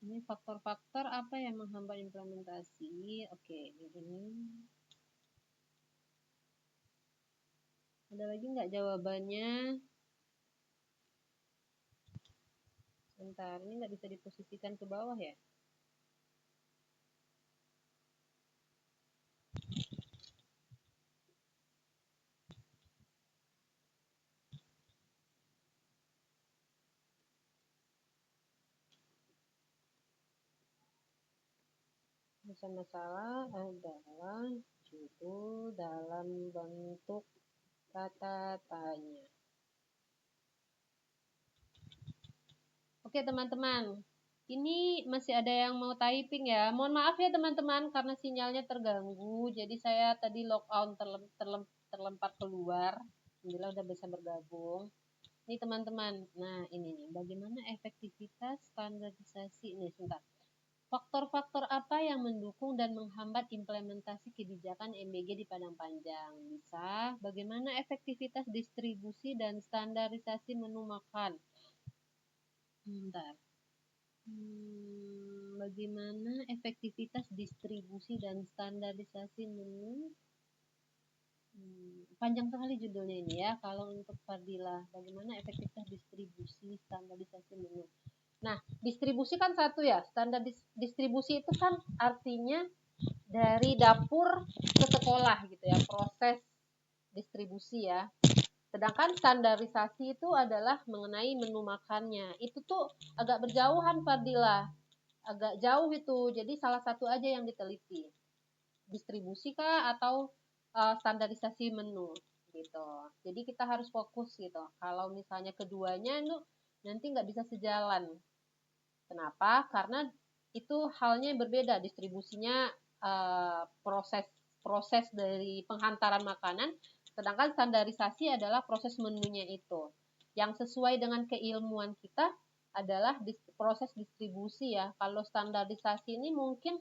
Ini faktor-faktor apa yang menghambat implementasi? Oke, ini. Ada lagi nggak jawabannya? Bentar, ini nggak bisa diposisikan ke bawah ya? Masalah adalah judul dalam bentuk kata tanya. Oke teman-teman, ini masih ada yang mau typing ya. Mohon maaf ya teman-teman karena sinyalnya terganggu. Jadi saya tadi logout terlempar keluar. Alhamdulillah udah bisa bergabung. Ini teman-teman. Nah ini nih, bagaimana efektivitas standarisasi ini sebentar. Faktor-faktor apa yang mendukung dan menghambat implementasi kebijakan MBG di Padang Panjang? Bisa, bagaimana efektivitas distribusi dan standarisasi menu makan? Bentar. Bagaimana efektivitas distribusi dan standarisasi menu? Panjang sekali judulnya ini ya. Kalau untuk Fardila, bagaimana efektivitas distribusi standarisasi menu? Nah, distribusi kan satu ya. Standar distribusi itu kan artinya dari dapur ke sekolah gitu ya, proses distribusi ya. Sedangkan standarisasi itu adalah mengenai menu makannya. Itu tuh agak berjauhan Fardila. Agak jauh itu. Jadi salah satu aja yang diteliti. Distribusi kah atau standarisasi menu gitu. Jadi kita harus fokus gitu. Kalau misalnya keduanya itu nanti nggak bisa sejalan. Kenapa? Karena itu halnya berbeda. Distribusinya proses dari penghantaran makanan, sedangkan standarisasi adalah proses menunya itu. Yang sesuai dengan keilmuan kita adalah proses distribusi ya. Kalau standarisasi ini mungkin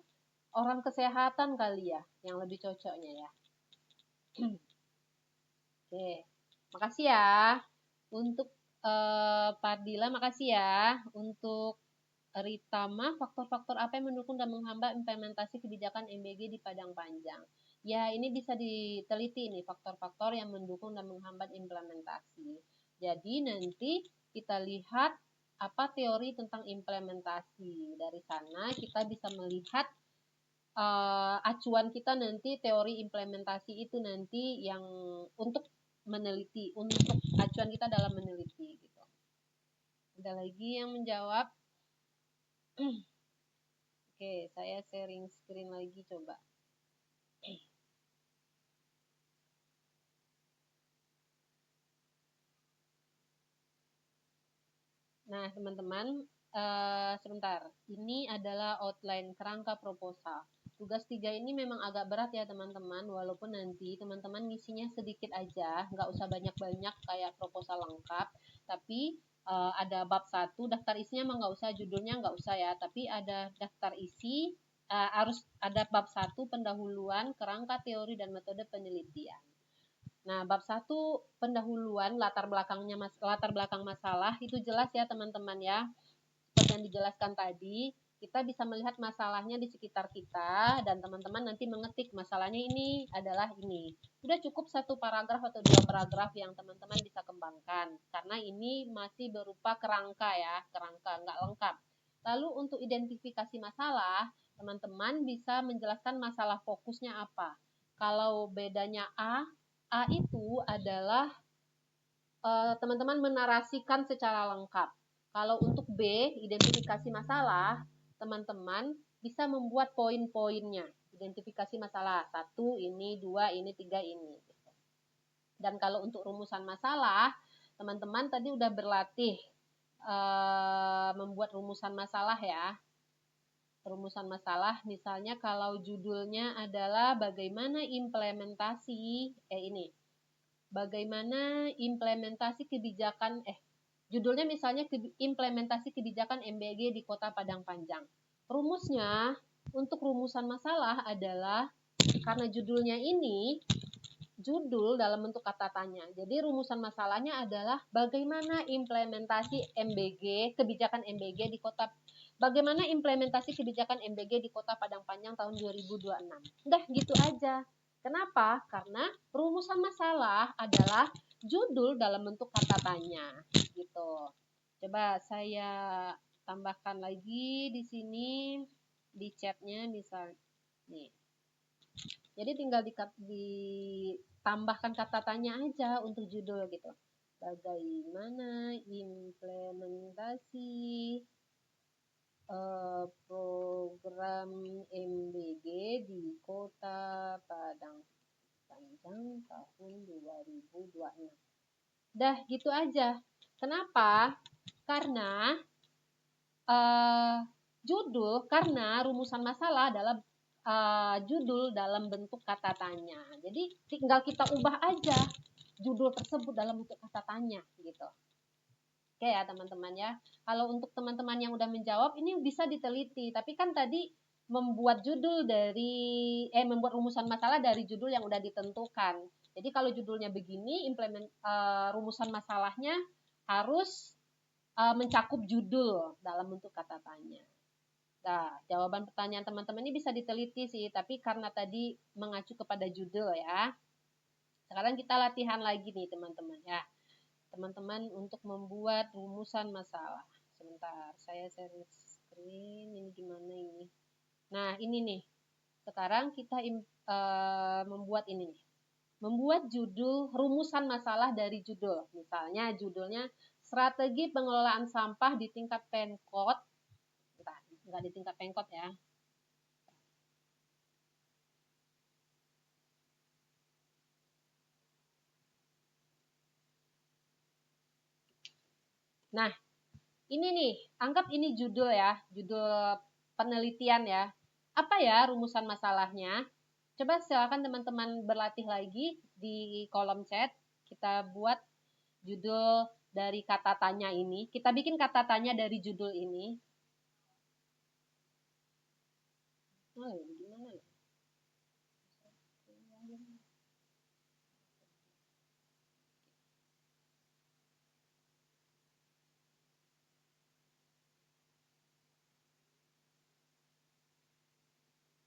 orang kesehatan kali ya, yang lebih cocoknya ya. Oke, makasih ya. Untuk Fardila, makasih ya. Untuk Ritama, faktor-faktor apa yang mendukung dan menghambat implementasi kebijakan MBG di Padang Panjang? Ya, ini bisa diteliti nih, faktor-faktor yang mendukung dan menghambat implementasi. Jadi nanti kita lihat apa teori tentang implementasi. Dari sana kita bisa melihat acuan kita nanti, teori implementasi itu nanti yang untuk meneliti, untuk acuan kita dalam meneliti gitu. Ada lagi yang menjawab? Oke, saya sharing screen lagi coba. Nah, teman-teman, sebentar. Ini adalah outline kerangka proposal. Tugas 3 ini memang agak berat ya teman-teman, walaupun nanti teman-teman ngisinya sedikit aja, nggak usah banyak-banyak kayak proposal lengkap, tapi ada bab 1, daftar isinya emang nggak usah, judulnya nggak usah ya, tapi ada daftar isi, harus ada bab 1, pendahuluan, kerangka teori dan metode penelitian. Nah, bab 1 pendahuluan, latar belakang masalah itu jelas ya teman-teman ya. Seperti yang dijelaskan tadi, kita bisa melihat masalahnya di sekitar kita dan teman-teman nanti mengetik masalahnya ini adalah ini. Sudah cukup 1 paragraf atau 2 paragraf yang teman-teman bisa kembangkan karena ini masih berupa kerangka ya, kerangka nggak lengkap. Lalu untuk identifikasi masalah, teman-teman bisa menjelaskan masalah fokusnya apa. Kalau bedanya A itu adalah teman-teman menarasikan secara lengkap. Kalau untuk B, identifikasi masalah, teman-teman bisa membuat poin-poinnya. Identifikasi masalah, 1 ini, 2 ini, 3 ini. Dan kalau untuk rumusan masalah, teman-teman tadi udah berlatih membuat rumusan masalah ya. Rumusan masalah, misalnya kalau judulnya adalah bagaimana implementasi, bagaimana implementasi kebijakan, judulnya misalnya implementasi kebijakan MBG di Kota Padang Panjang. Rumusnya untuk rumusan masalah adalah, karena judulnya ini, judul dalam bentuk kata tanya. Jadi rumusan masalahnya adalah bagaimana implementasi MBG, kebijakan MBG di Kota Bagaimana implementasi kebijakan MBG di Kota Padang Panjang tahun 2026. Udah gitu aja. Kenapa? Karena rumusan masalah adalah judul dalam bentuk kata tanya gitu. Coba saya tambahkan lagi di sini di chatnya misal nih. Jadi tinggal ditambahkan kata tanya aja untuk judul gitu. Bagaimana implementasi program MBG di Kota Padang Panjang tahun 2026. Dah gitu aja. Kenapa? Karena karena rumusan masalah adalah judul dalam bentuk kata tanya. Jadi tinggal kita ubah aja judul tersebut dalam bentuk kata tanya gitu. Oke ya teman-teman ya. Kalau untuk teman-teman yang udah menjawab ini bisa diteliti. Tapi kan tadi membuat membuat rumusan masalah dari judul yang udah ditentukan. Jadi kalau judulnya begini, rumusan masalahnya harus mencakup judul dalam bentuk kata tanya. Nah, jawaban pertanyaan teman-teman ini bisa diteliti sih, tapi karena tadi mengacu kepada judul ya. Sekarang kita latihan lagi nih teman-teman ya. Teman-teman untuk membuat rumusan masalah. Sebentar, saya share screen. Ini gimana ini? Nah, ini nih. Sekarang kita membuat ini nih. Membuat judul rumusan masalah dari judul. Misalnya judulnya strategi pengelolaan sampah di tingkat Pemkot. Enggak di tingkat Pemkot ya. Nah, ini nih, anggap ini judul ya, judul penelitian ya. Apa ya rumusan masalahnya? Coba silakan teman-teman berlatih lagi di kolom chat. Kita buat judul dari kata tanya ini. Kita bikin kata tanya dari judul ini. Oh, gimana ya?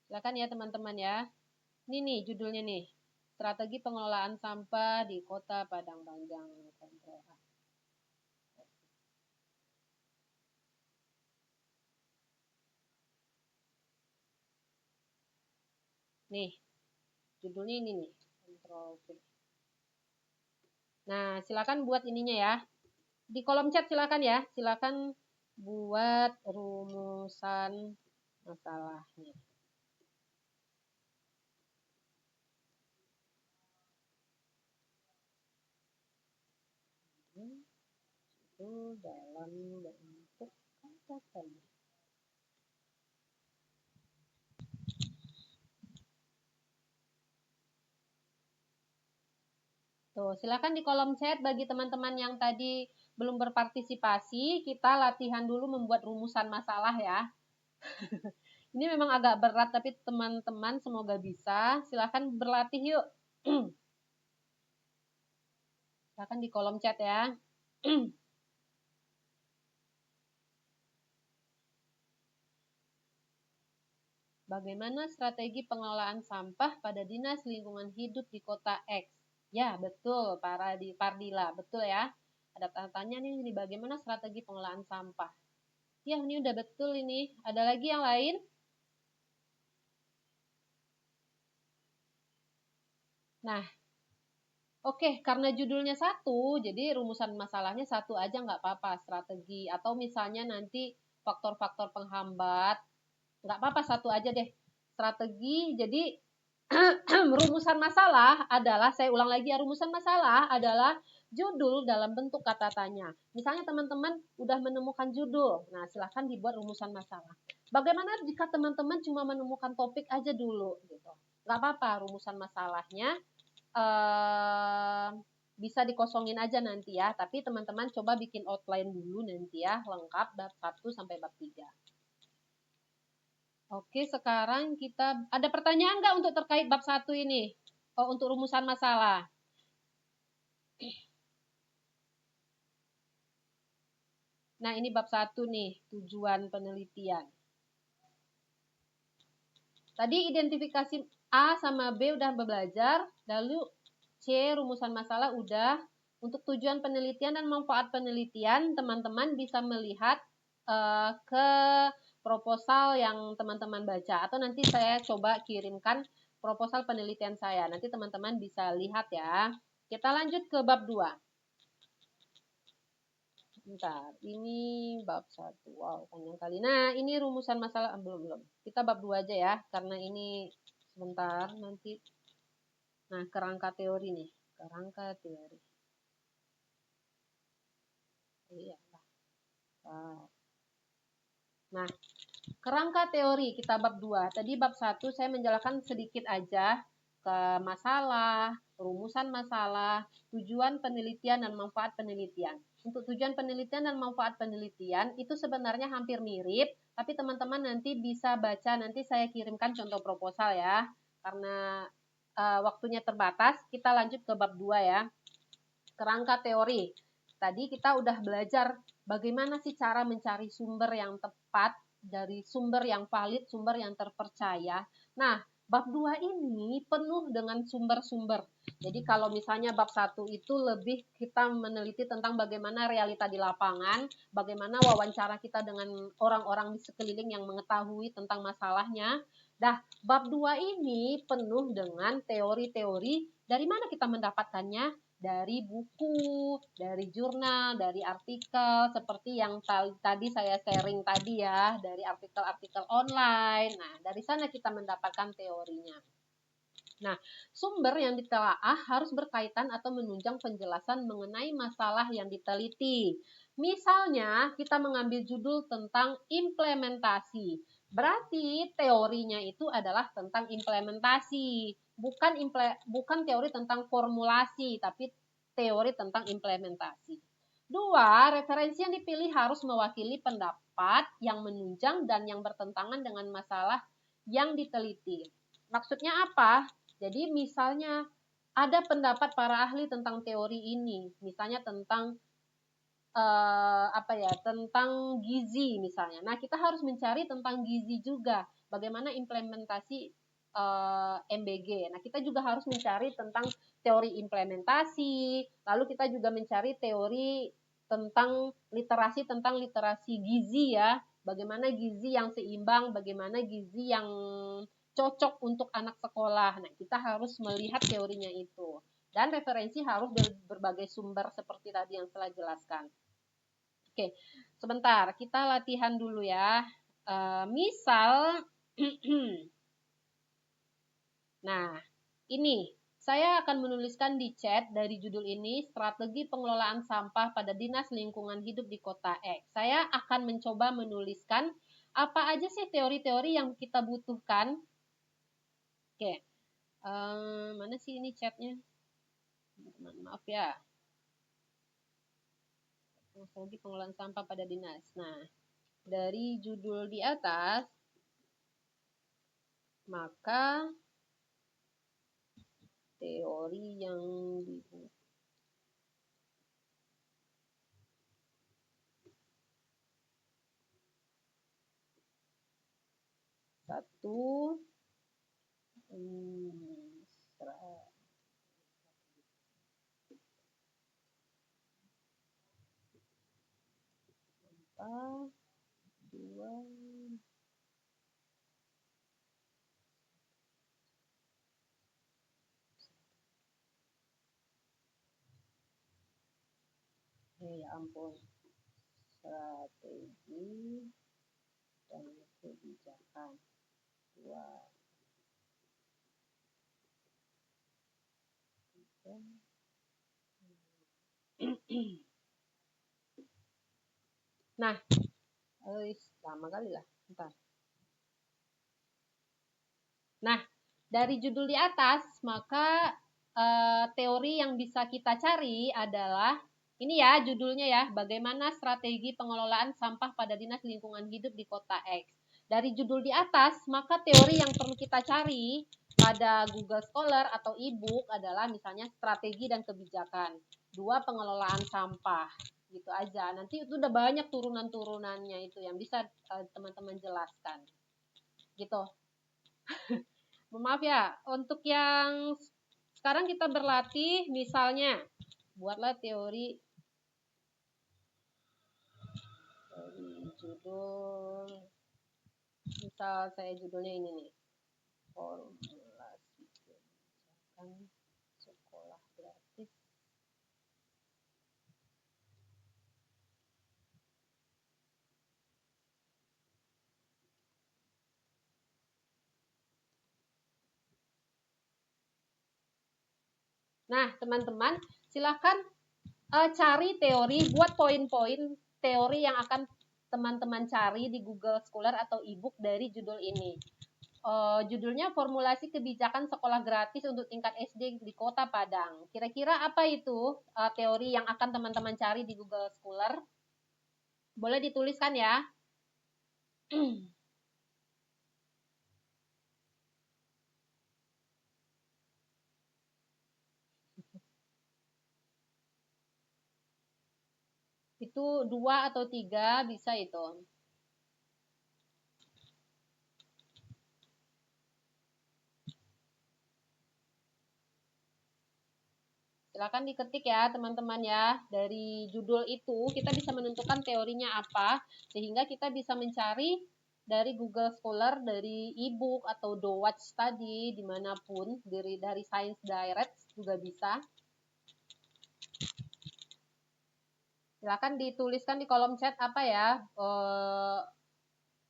Silakan ya teman-teman ya. Ini nih judulnya nih. Strategi pengelolaan sampah di Kota Padang Panjang. Nih, judulnya ini nih. Ctrl V. Nah, silakan buat ininya ya. Di kolom chat silakan ya. Silakan buat rumusan masalahnya. Itu dalam bentuk kata tanya. Tuh, silakan di kolom chat bagi teman-teman yang tadi belum berpartisipasi, kita latihan dulu membuat rumusan masalah ya. Ini memang agak berat, tapi teman-teman semoga bisa. Silakan berlatih yuk. Silakan di kolom chat ya. Bagaimana strategi pengelolaan sampah pada Dinas Lingkungan Hidup di Kota X? Ya, betul, Pardila, betul ya. Ada tanda tanya nih, bagaimana strategi pengelolaan sampah? Ya, ini udah betul ini. Ada lagi yang lain? Nah, oke, karena judulnya satu, jadi rumusan masalahnya satu aja nggak apa-apa, strategi. Atau misalnya nanti faktor-faktor penghambat, nggak apa-apa, satu aja deh. Strategi, jadi rumusan masalah adalah, saya ulang lagi ya, rumusan masalah adalah judul dalam bentuk kata tanya. Misalnya teman-teman udah menemukan judul, nah silahkan dibuat rumusan masalah. Bagaimana jika teman-teman cuma menemukan topik aja dulu, gitu. Nggak apa-apa, rumusan masalahnya bisa dikosongin aja nanti ya, tapi teman-teman coba bikin outline dulu nanti ya, lengkap bab 1 sampai bab 3. Oke, sekarang kita ada pertanyaan nggak untuk terkait bab 1 ini? Oh, untuk rumusan masalah. Nah, ini bab 1 nih, tujuan penelitian. Tadi identifikasi A sama B udah belajar, lalu C rumusan masalah udah. Untuk tujuan penelitian dan manfaat penelitian, teman-teman bisa melihat ke proposal yang teman-teman baca. Atau nanti saya coba kirimkan proposal penelitian saya. Nanti teman-teman bisa lihat ya. Kita lanjut ke bab 2. Bentar, ini bab 1. Wow, panjang kali. Nah, ini rumusan masalah. Belum. Kita bab 2 aja ya, karena ini sebentar nanti. Nah, kerangka teori nih. Kerangka teori. Iya. Nah, kerangka teori kita bab 2. Tadi bab 1 saya menjelaskan sedikit aja ke masalah, rumusan masalah, tujuan penelitian dan manfaat penelitian. Untuk tujuan penelitian dan manfaat penelitian itu sebenarnya hampir mirip, tapi teman-teman nanti bisa baca, nanti saya kirimkan contoh proposal ya. Karena waktunya terbatas, kita lanjut ke bab 2 ya. Kerangka teori. Tadi kita udah belajar bagaimana sih cara mencari sumber yang tepat, dari sumber yang valid, sumber yang terpercaya. Nah, bab 2 ini penuh dengan sumber-sumber. Jadi kalau misalnya bab 1 itu lebih kita meneliti tentang bagaimana realita di lapangan, bagaimana wawancara kita dengan orang-orang di sekeliling yang mengetahui tentang masalahnya. Nah, bab 2 ini penuh dengan teori-teori. Dari mana kita mendapatkannya? Dari buku, dari jurnal, dari artikel, seperti yang tadi saya sharing tadi ya, dari artikel-artikel online. Nah, dari sana kita mendapatkan teorinya. Nah, sumber yang ditelaah harus berkaitan atau menunjang penjelasan mengenai masalah yang diteliti. Misalnya, kita mengambil judul tentang implementasi. Berarti teorinya itu adalah tentang implementasi. Bukan teori tentang formulasi, tapi teori tentang implementasi. 2, referensi yang dipilih harus mewakili pendapat yang menunjang dan yang bertentangan dengan masalah yang diteliti. Maksudnya apa? Jadi misalnya ada pendapat para ahli tentang teori ini, misalnya tentang tentang gizi misalnya. Nah, kita harus mencari tentang gizi juga, bagaimana implementasi MBG. Nah, kita juga harus mencari tentang teori implementasi, lalu kita juga mencari teori tentang literasi gizi ya, bagaimana gizi yang seimbang, bagaimana gizi yang cocok untuk anak sekolah. Nah, kita harus melihat teorinya itu. Dan referensi harus dari berbagai sumber seperti tadi yang telah jelaskan. Oke, sebentar. Kita latihan dulu ya. Misal, nah, ini. Saya akan menuliskan di chat dari judul ini, Strategi Pengelolaan Sampah pada Dinas Lingkungan Hidup di Kota X. Saya akan mencoba menuliskan apa aja sih teori-teori yang kita butuhkan. Oke, mana sih ini chatnya? Maaf ya. Strategi pengelolaan sampah pada dinas. Nah, dari judul di atas, maka teori yang dibutuhkan. Satu, dua, ya ampun, strategi dan kebijakan. Dua, tiga. Nah, lama kali lah. Bentar. Nah, dari judul di atas, maka teori yang bisa kita cari adalah, ini ya judulnya ya, bagaimana strategi pengelolaan sampah pada Dinas Lingkungan Hidup di Kota X. Dari judul di atas, maka teori yang perlu kita cari pada Google Scholar atau e-book adalah misalnya strategi dan kebijakan. 2, pengelolaan sampah. Gitu aja. Nanti itu udah banyak turunan-turunannya itu yang bisa teman-teman jelaskan. Gitu. Maaf ya, untuk yang sekarang kita berlatih misalnya buatlah teori judul, misal saya judulnya ini nih, formulasi kebijakan sekolah gratis. Nah, teman-teman, silakan cari teori, buat poin-poin teori yang akan teman-teman cari di Google Scholar atau e-book dari judul ini. Judulnya formulasi kebijakan sekolah gratis untuk tingkat SD di Kota Padang. Kira-kira apa itu teori yang akan teman-teman cari di Google Scholar? Boleh dituliskan ya. Itu 2 atau 3 bisa itu. Silakan diketik ya teman-teman ya. Dari judul itu kita bisa menentukan teorinya apa, sehingga kita bisa mencari dari Google Scholar, dari e-book atau Dowatch Study, dimanapun, dari Science Direct juga bisa. Silakan dituliskan di kolom chat apa ya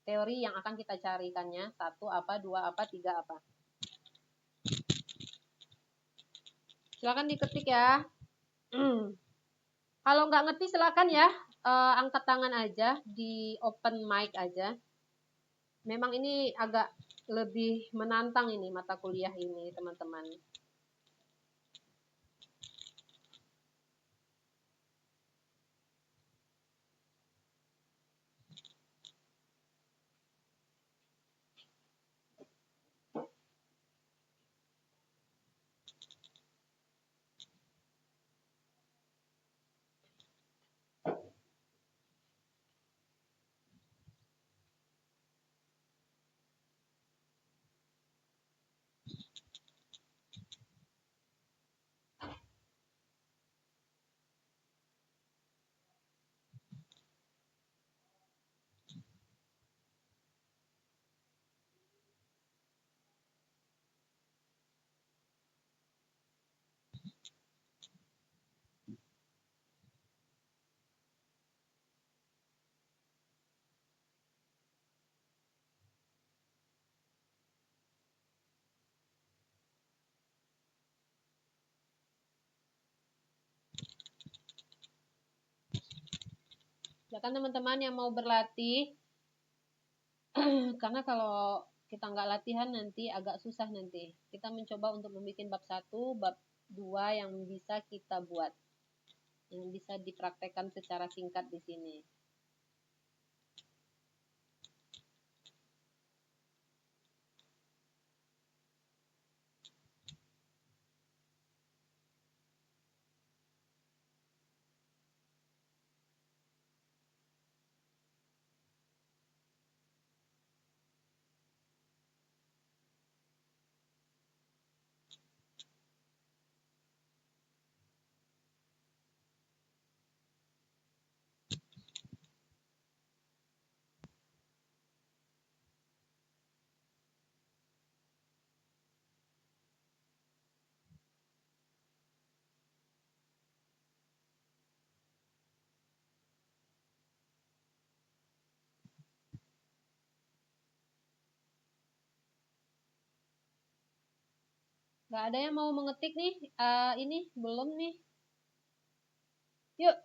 teori yang akan kita carikannya. 1 apa, 2 apa, 3 apa. Silakan diketik ya. Kalau nggak ngerti silakan ya, angkat tangan aja, di open mic aja. Memang ini agak lebih menantang ini mata kuliah ini, teman-teman. Silakan teman-teman yang mau berlatih, karena kalau kita nggak latihan nanti agak susah nanti. Kita mencoba untuk membuat bab 1, bab 2 yang bisa kita buat, yang bisa dipraktekkan secara singkat di sini. Nggak ada yang mau mengetik nih, ini belum nih. Yuk.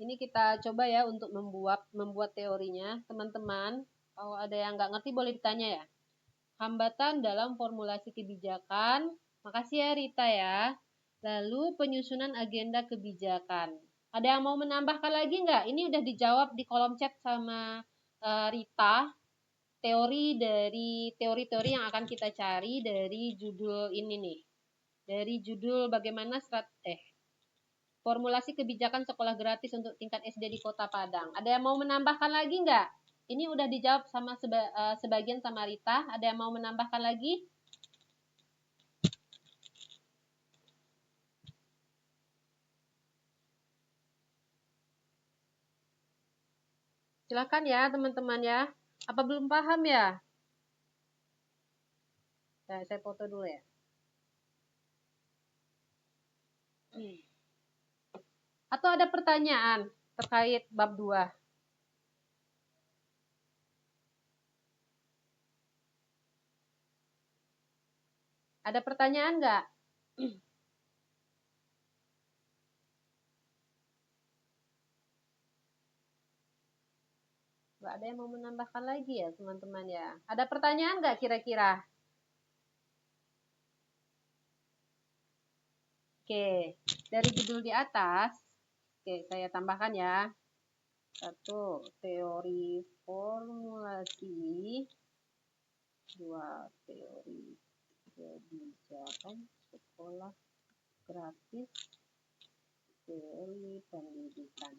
Ini kita coba ya untuk membuat teorinya. Teman-teman, kalau ada yang nggak ngerti boleh ditanya ya. Hambatan dalam formulasi kebijakan. Makasih ya Rita ya. Lalu penyusunan agenda kebijakan. Ada yang mau menambahkan lagi nggak? Ini udah dijawab di kolom chat sama Rita. teori-teori yang akan kita cari dari judul ini nih. Dari judul bagaimana formulasi kebijakan sekolah gratis untuk tingkat SD di Kota Padang. Ada yang mau menambahkan lagi nggak? Ini udah dijawab sama sebagian sama Rita. Ada yang mau menambahkan lagi? Silakan ya teman-teman ya. Apa belum paham ya? Nah, saya foto dulu ya. Atau ada pertanyaan terkait bab 2? Ada pertanyaan nggak? Nggak ada yang mau menambahkan lagi ya teman-teman ya. Ada pertanyaan nggak kira-kira? Oke, dari judul di atas, oke saya tambahkan ya. 1. Teori formulasi. 2. Teori kebijakan sekolah gratis. Teori pendidikan.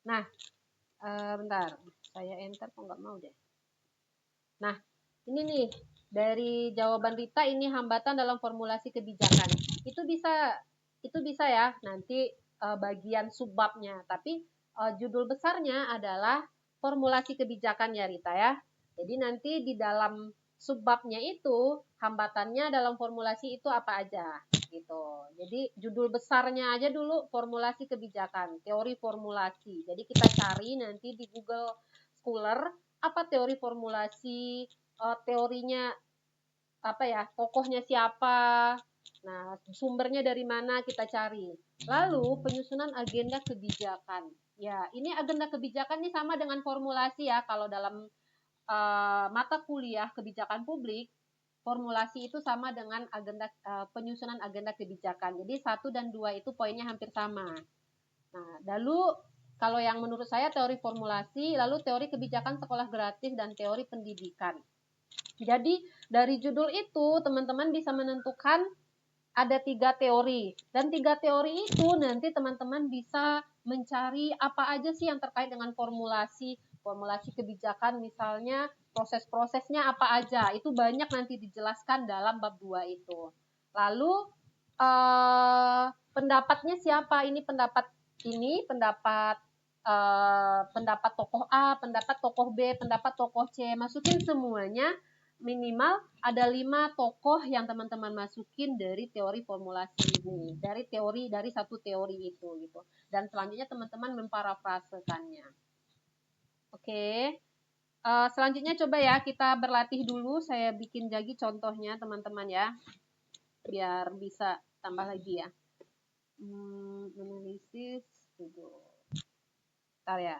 Nah, bentar. Saya enter kok nggak mau deh. Nah, ini nih. Dari jawaban Rita ini hambatan dalam formulasi kebijakan. Itu bisa ya nanti bagian subbabnya. Tapi judul besarnya adalah formulasi kebijakan ya Rita ya. Jadi nanti di dalam subbabnya itu hambatannya dalam formulasi itu apa aja gitu. Jadi judul besarnya aja dulu formulasi kebijakan, teori formulasi. Jadi kita cari nanti di Google Scholar apa teori formulasi, teorinya apa ya, tokohnya siapa, nah sumbernya dari mana kita cari. Lalu penyusunan agenda kebijakan. Ya, ini agenda kebijakan ini sama dengan formulasi ya. Kalau dalam mata kuliah kebijakan publik, formulasi itu sama dengan agenda penyusunan agenda kebijakan. Jadi 1 dan 2 itu poinnya hampir sama. Nah, lalu kalau yang menurut saya teori formulasi, lalu teori kebijakan sekolah gratis dan teori pendidikan. Jadi dari judul itu teman-teman bisa menentukan ada 3 teori. Dan 3 teori itu nanti teman-teman bisa mencari apa aja sih yang terkait dengan formulasi. Formulasi kebijakan misalnya proses-prosesnya apa aja. Itu banyak nanti dijelaskan dalam bab 2 itu. Lalu pendapatnya siapa? Ini pendapat tokoh A, pendapat tokoh B, pendapat tokoh C. Masukin semuanya, minimal ada 5 tokoh yang teman-teman masukin dari teori formulasi ini, dari satu teori itu gitu. Dan selanjutnya teman-teman memparafrasekannya. Oke. Selanjutnya coba ya kita berlatih dulu. Saya bikin lagi contohnya teman-teman ya, biar bisa tambah lagi ya. Analisis dulu. Bentar ya.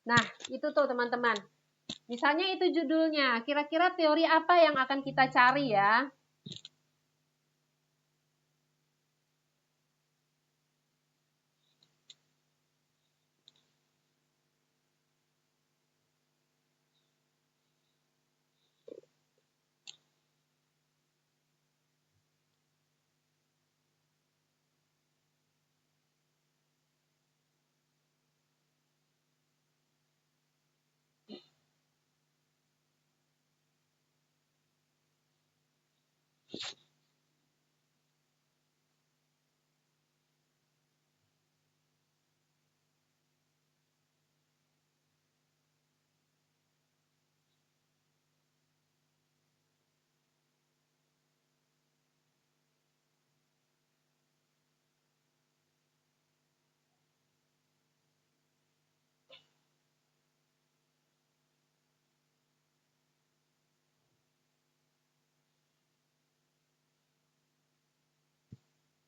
Nah, itu tuh teman-teman. Misalnya itu judulnya, kira-kira teori apa yang akan kita cari ya?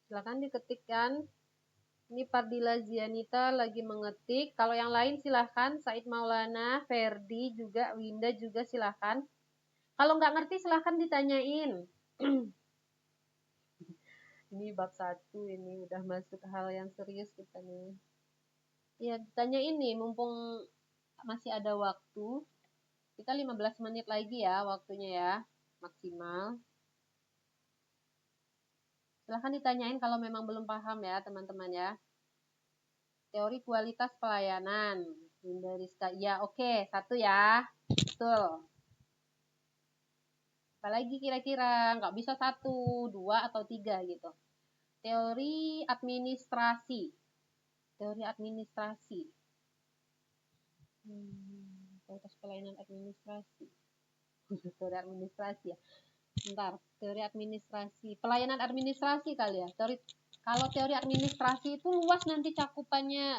Silakan diketikkan. Ini Pardila Zianita lagi mengetik. Kalau yang lain silahkan. Said Maulana, Ferdi juga, Winda juga silahkan. Kalau nggak ngerti silahkan ditanyain. Ini bab 1 ini udah masuk hal yang serius kita nih. Ya tanya ini mumpung masih ada waktu. Kita 15 menit lagi ya waktunya ya. Maksimal. Silahkan ditanyain kalau memang belum paham ya teman-teman ya. Teori kualitas pelayanan. Winda Rizka. Ya oke. 1 ya. Betul. Apalagi kira-kira nggak bisa 1, 2 atau 3 gitu. Teori administrasi. Teori administrasi. Kualitas pelayanan administrasi. Teori administrasi ya. Bentar, teori administrasi. Pelayanan administrasi kali ya. Kalau teori administrasi itu luas nanti cakupannya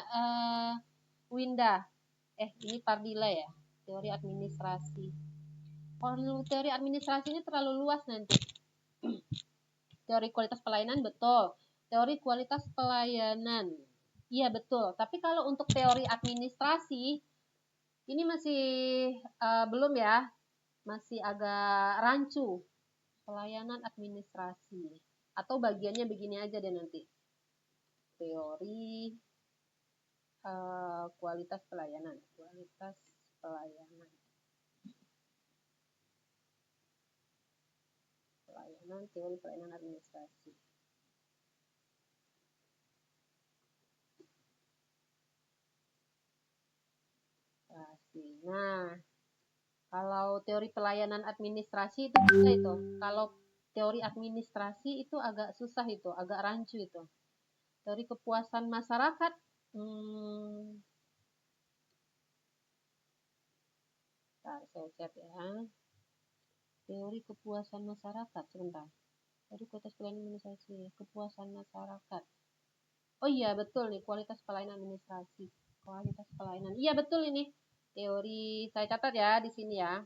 Winda. Ini Pardila ya. Teori administrasi. Kalau teori administrasinya terlalu luas nanti. Teori kualitas pelayanan betul. Teori kualitas pelayanan. Iya betul. Tapi kalau untuk teori administrasi ini masih belum ya. Masih agak rancu. Pelayanan administrasi. Atau bagiannya begini aja deh nanti. Teori kualitas pelayanan. Kualitas pelayanan. Pelayanan, teori pelayanan administrasi. Nah, kalau teori pelayanan administrasi itu bisa itu. Kalau teori administrasi itu agak susah itu, agak rancu itu. Teori kepuasan masyarakat, saya chat ya. Teori kepuasan masyarakat, sebentar. Teori kualitas pelayanan administrasi, kepuasan masyarakat. Oh iya betul nih, kualitas pelayanan administrasi. Kualitas pelayanan. Iya betul ini. Teori saya catat ya di sini ya.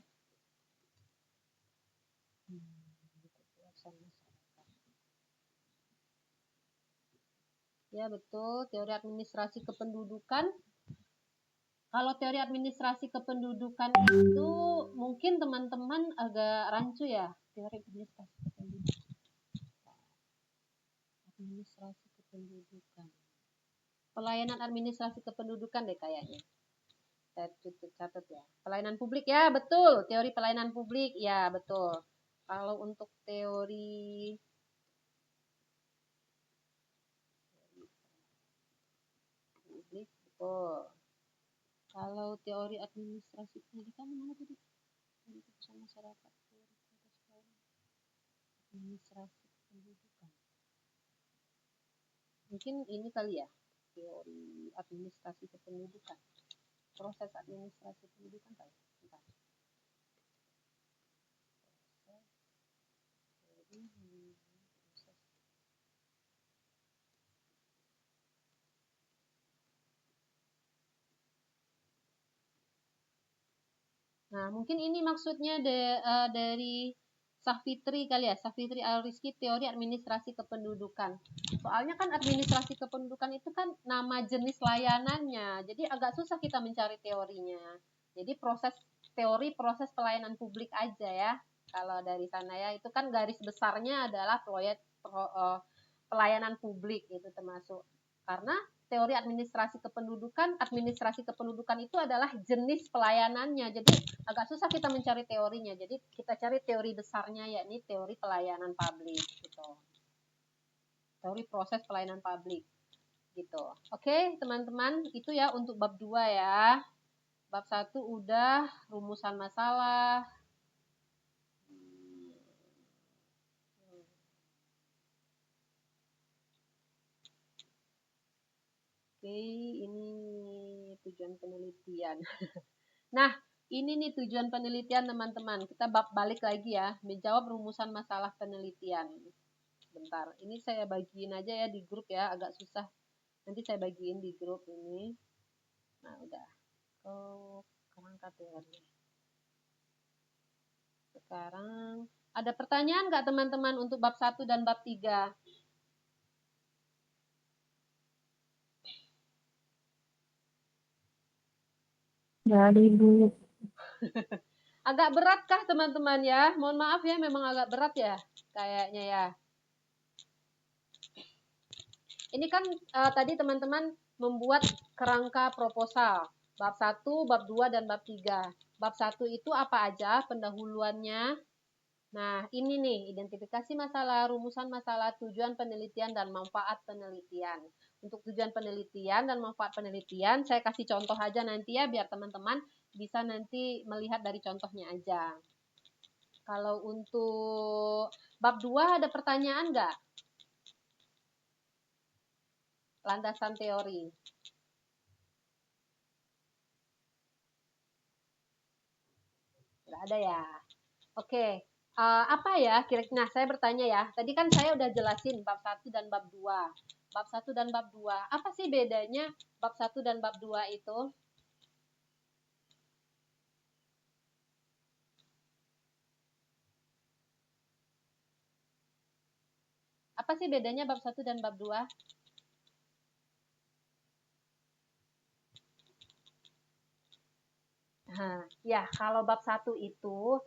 Kepuasan masyarakat. Ya betul, teori administrasi kependudukan. Kalau teori administrasi kependudukan itu mungkin teman-teman agak rancu ya. Teori administrasi kependudukan. Administrasi kependudukan. Pelayanan administrasi kependudukan deh kayaknya. Saya catat ya. Pelayanan publik ya, betul. Teori pelayanan publik ya, betul. Kalau untuk teori publik, betul. Kalau teori administrasi pendidikan mana tadi? Kepuasan masyarakat. Administrasi pendidikan. Mungkin ini kali ya, teori administrasi kependudukan. Proses administrasi pendidikan kali. Bentar. Nah, mungkin ini maksudnya dari Safitri kali ya, Safitri Al-Rizki, teori administrasi kependudukan. Soalnya kan administrasi kependudukan itu kan nama jenis layanannya, jadi agak susah kita mencari teorinya. Jadi teori proses pelayanan publik aja ya. Kalau dari sana ya, itu kan garis besarnya adalah pelayanan publik itu termasuk. Karena teori administrasi kependudukan itu adalah jenis pelayanannya. Jadi agak susah kita mencari teorinya. Jadi kita cari teori besarnya, yakni teori pelayanan publik gitu. Teori proses pelayanan publik gitu. Oke, teman-teman, itu ya untuk bab 2 ya. Bab 1 udah rumusan masalah. Oke, ini tujuan penelitian. Nah, ini nih tujuan penelitian teman-teman. Kita balik lagi ya, menjawab rumusan masalah penelitian. Bentar, ini saya bagiin aja ya di grup ya, agak susah. Nanti saya bagiin di grup ini. Nah, udah. Kerangka teori. Sekarang, ada pertanyaan nggak teman-teman untuk bab 1 dan bab 3? Nggak ada Ibu. Agak berat kah teman-teman ya? Mohon maaf ya, memang agak berat ya kayaknya ya. Ini kan tadi teman-teman membuat kerangka proposal. Bab 1, bab 2, dan bab 3. Bab 1 itu apa aja pendahuluannya? Nah, ini nih, identifikasi masalah, rumusan masalah, tujuan penelitian, dan manfaat penelitian. Untuk tujuan penelitian dan manfaat penelitian, saya kasih contoh aja nanti ya, biar teman-teman bisa nanti melihat dari contohnya aja. Kalau untuk bab 2 ada pertanyaan nggak? Landasan teori. Nggak ada ya? Oke. Apa ya kira-kira? Nah, saya bertanya ya. Tadi kan saya udah jelasin bab 1 dan bab 2. Bab 1 dan bab 2. Apa sih bedanya bab 1 dan bab 2 itu? Apa sih bedanya bab 1 dan bab 2? Nah, ya, kalau bab 1 itu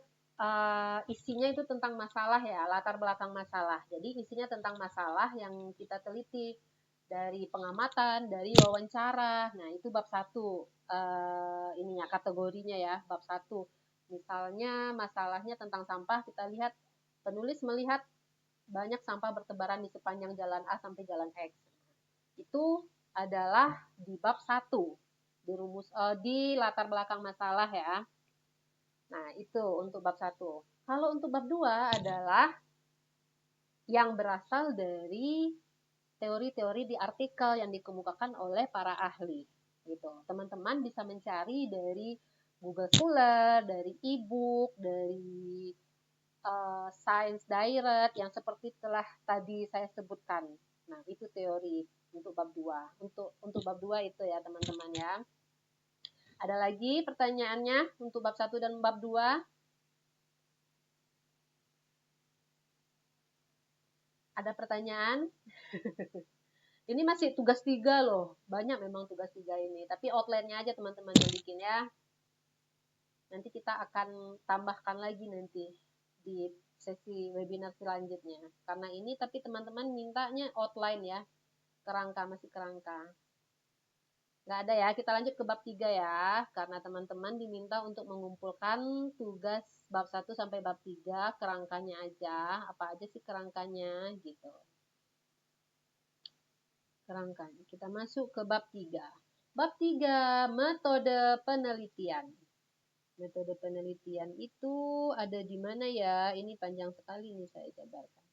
isinya itu tentang masalah ya, latar belakang masalah. Jadi isinya tentang masalah yang kita teliti dari pengamatan, dari wawancara. Nah, itu bab 1 ininya kategorinya ya, bab 1. Misalnya masalahnya tentang sampah, kita lihat penulis melihat banyak sampah bertebaran di sepanjang jalan A sampai jalan X. Itu adalah di bab 1, di latar belakang masalah ya. Nah, itu untuk bab 1. Kalau untuk bab 2 adalah yang berasal dari teori-teori di artikel yang dikemukakan oleh para ahli. Gitu. Teman-teman bisa mencari dari Google Scholar, dari e-book, dari Science Direct yang seperti telah tadi saya sebutkan. Nah, itu teori untuk bab 2. Untuk bab 2 itu ya, teman-teman ya. Ada lagi pertanyaannya untuk bab 1 dan bab 2? Ada pertanyaan? Ini masih tugas 3 loh. Banyak memang tugas 3 ini. Tapi outline-nya aja teman-teman yang bikin ya. Nanti kita akan tambahkan lagi nanti di sesi webinar selanjutnya. Karena ini tapi teman-teman mintanya outline ya. Kerangka, masih kerangka. Nggak ada ya, kita lanjut ke bab 3 ya. Karena teman-teman diminta untuk mengumpulkan tugas bab 1 sampai bab 3, kerangkanya aja. Apa aja sih kerangkanya gitu. Kerangkanya. Kita masuk ke bab 3. Bab 3, metode penelitian. Metode penelitian itu ada di mana ya? Ini panjang sekali nih saya jabarkan.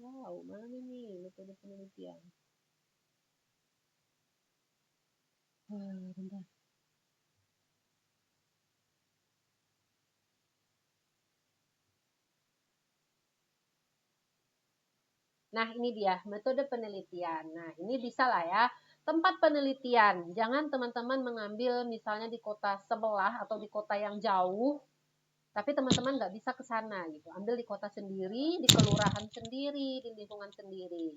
Wow, mana nih metode penelitian? Bentar. Nah, ini dia metode penelitian. Nah, ini bisa lah ya. Tempat penelitian. Jangan teman-teman mengambil misalnya di kota sebelah atau di kota yang jauh, tapi teman-teman nggak bisa ke sana gitu. Ambil di kota sendiri, di kelurahan sendiri, di lingkungan sendiri.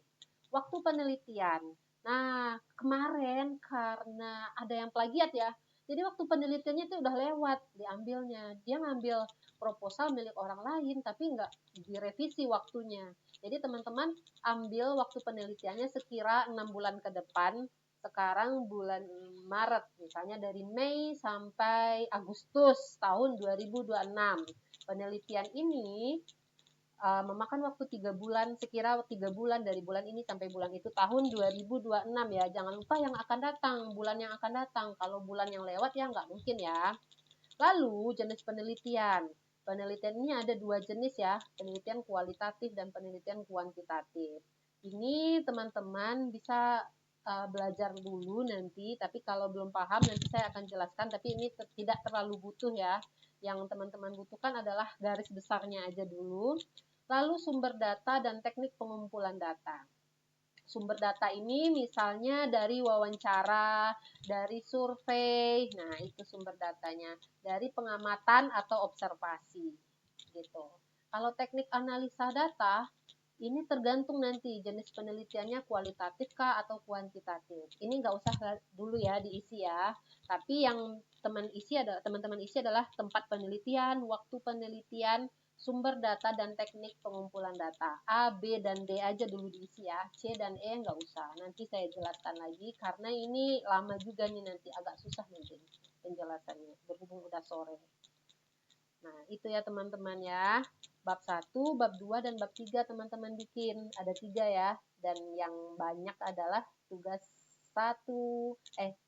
Waktu penelitian. Nah, kemarin karena ada yang plagiat ya, jadi waktu penelitiannya itu udah lewat diambilnya. Dia ngambil proposal milik orang lain, tapi nggak direvisi waktunya. Jadi teman-teman ambil waktu penelitiannya sekira 6 bulan ke depan. Sekarang bulan Maret, misalnya dari Mei sampai Agustus tahun 2026. Penelitian ini memakan waktu 3 bulan, sekira 3 bulan dari bulan ini sampai bulan itu tahun 2026 ya. Jangan lupa yang akan datang, bulan yang akan datang. Kalau bulan yang lewat ya nggak mungkin ya. Lalu jenis penelitian. Penelitian ini ada 2 jenis ya, penelitian kualitatif dan penelitian kuantitatif. Ini teman-teman bisa belajar dulu nanti, tapi kalau belum paham nanti saya akan jelaskan, tapi ini tidak terlalu butuh ya. Yang teman-teman butuhkan adalah garis besarnya aja dulu. Lalu sumber data dan teknik pengumpulan data. Sumber data ini misalnya dari wawancara, dari survei, nah itu sumber datanya, dari pengamatan atau observasi gitu. Kalau teknik analisa data, Ini tergantung nanti jenis penelitiannya kualitatif kah atau kuantitatif. Ini nggak usah dulu ya diisi ya. Tapi yang teman-teman isi adalah tempat penelitian, waktu penelitian, sumber data dan teknik pengumpulan data. A, B, dan D aja dulu diisi ya. C dan E nggak usah. Nanti saya jelaskan lagi karena ini lama juga nih, nanti agak susah nanti penjelasannya berhubung udah sore. Nah, itu ya teman-teman ya. Bab 1, bab 2, dan bab 3 teman-teman bikin. Ada 3 ya. Dan yang banyak adalah tugas 1.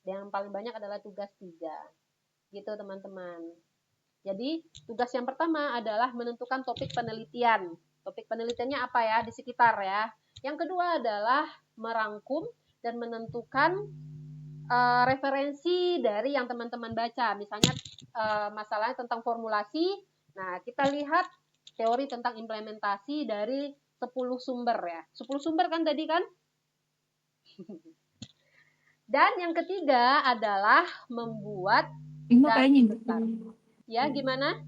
Yang paling banyak adalah tugas 3. Gitu teman-teman. Jadi, tugas yang pertama adalah menentukan topik penelitian. Topik penelitiannya apa ya? Di sekitar ya. Yang kedua adalah merangkum dan menentukan referensi dari yang teman-teman baca. Misalnya masalahnya tentang formulasi. Nah, kita lihat teori tentang implementasi dari 10 sumber ya. 10 sumber kan tadi kan? Dan yang ketiga adalah membuat garis besar. Ya, gimana?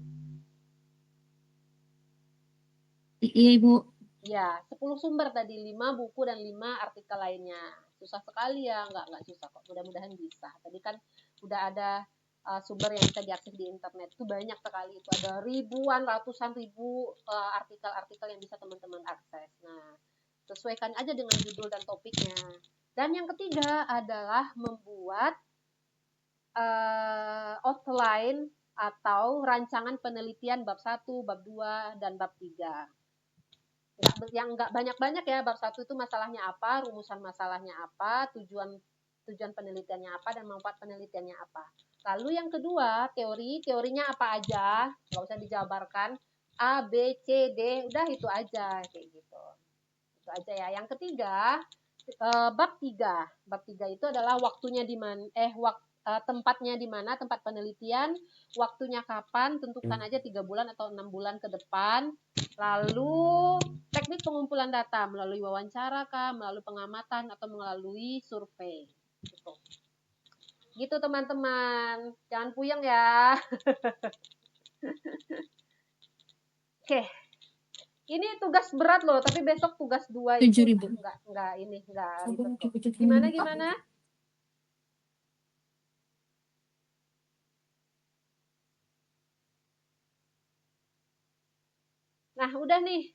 Iya, Ibu. Ya, 10 sumber tadi, 5 buku dan 5 artikel lainnya. Susah sekali ya, enggak susah kok. Mudah-mudahan bisa. Tadi kan udah ada sumber yang bisa diakses di internet. Itu banyak sekali. Itu ada ribuan, ratusan ribu artikel-artikel yang bisa teman-teman akses. Nah, sesuaikan aja dengan judul dan topiknya. Dan yang ketiga adalah membuat outline atau rancangan penelitian bab 1, bab 2, dan bab 3. Yang enggak banyak-banyak ya. Bab 1 itu masalahnya apa, rumusan masalahnya apa, tujuan penelitiannya apa, dan manfaat penelitiannya apa. Lalu yang kedua, teorinya apa aja, nggak usah dijabarkan, A, B, C, D, udah itu aja kayak gitu. Itu aja ya. Yang ketiga, bab 3. Bab 3 itu adalah waktunya di mana, tempatnya di mana, tempat penelitian, waktunya kapan, tentukan aja 3 bulan atau 6 bulan ke depan. Lalu teknik pengumpulan data melalui wawancara kah, melalui pengamatan, atau melalui survei. Gitu teman-teman, jangan puyeng ya. Oke, ini tugas berat loh, tapi besok tugas 2 itu enggak ribet. Gimana? Nah, udah nih.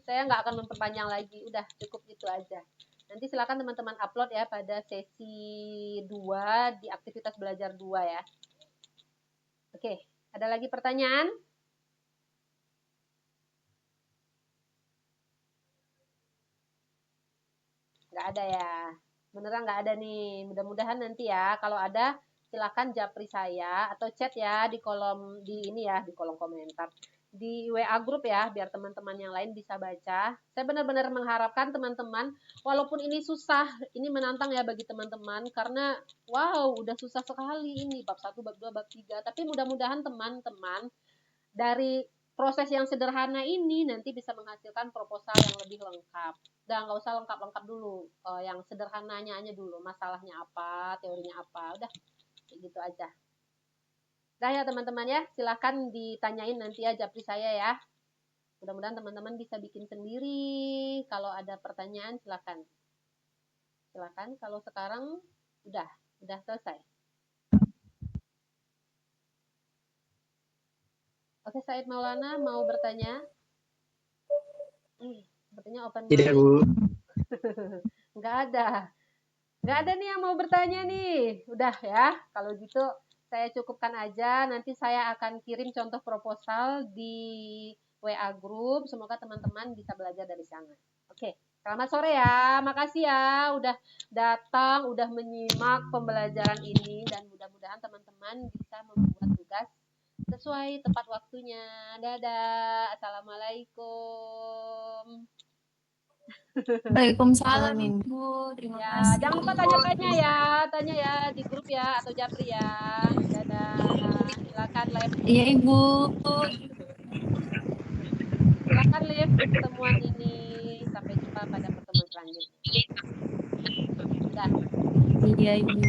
Saya nggak akan memperpanjang lagi. Udah, cukup itu aja. Nanti silakan teman-teman upload ya pada sesi 2 di aktivitas belajar 2 ya. Oke, ada lagi pertanyaan? Nggak ada ya. Beneran nggak ada nih. Mudah-mudahan nanti ya. Kalau ada, silakan japri saya atau chat ya di kolom komentar. Di WA grup ya, biar teman-teman yang lain bisa baca. Saya benar-benar mengharapkan teman-teman, walaupun ini susah, ini menantang ya bagi teman-teman, karena wow, udah susah sekali ini, bab 1, bab 2, bab 3. Tapi mudah-mudahan teman-teman dari proses yang sederhana ini nanti bisa menghasilkan proposal yang lebih lengkap. Udah, nggak usah lengkap-lengkap dulu, yang sederhananya aja dulu, masalahnya apa, teorinya apa, udah gitu aja. Nah ya teman-teman ya, silahkan ditanyain nanti ya japri saya ya. Mudah-mudahan teman-teman bisa bikin sendiri. Kalau ada pertanyaan silahkan. Silahkan, kalau sekarang udah selesai. Oke, Said Maulana mau bertanya? Sepertinya open mic. Tidak, Bu. Nggak ada nih yang mau bertanya nih. Udah ya, kalau gitu saya cukupkan aja, nanti saya akan kirim contoh proposal di WA group, semoga teman-teman bisa belajar dari sana. Oke, selamat sore ya, makasih ya udah datang, udah menyimak pembelajaran ini, dan mudah-mudahan teman-teman bisa membuat tugas sesuai tepat waktunya. Dadah, assalamualaikum. Waalaikumsalam Ibu. Terima kasih. Jangan lupa tanya ya di grup ya atau japri ya. Dadah. Silakan live. Iya Ibu. Silakan live pertemuan ini. Sampai jumpa pada pertemuan selanjutnya. Sudah. Iya Ibu.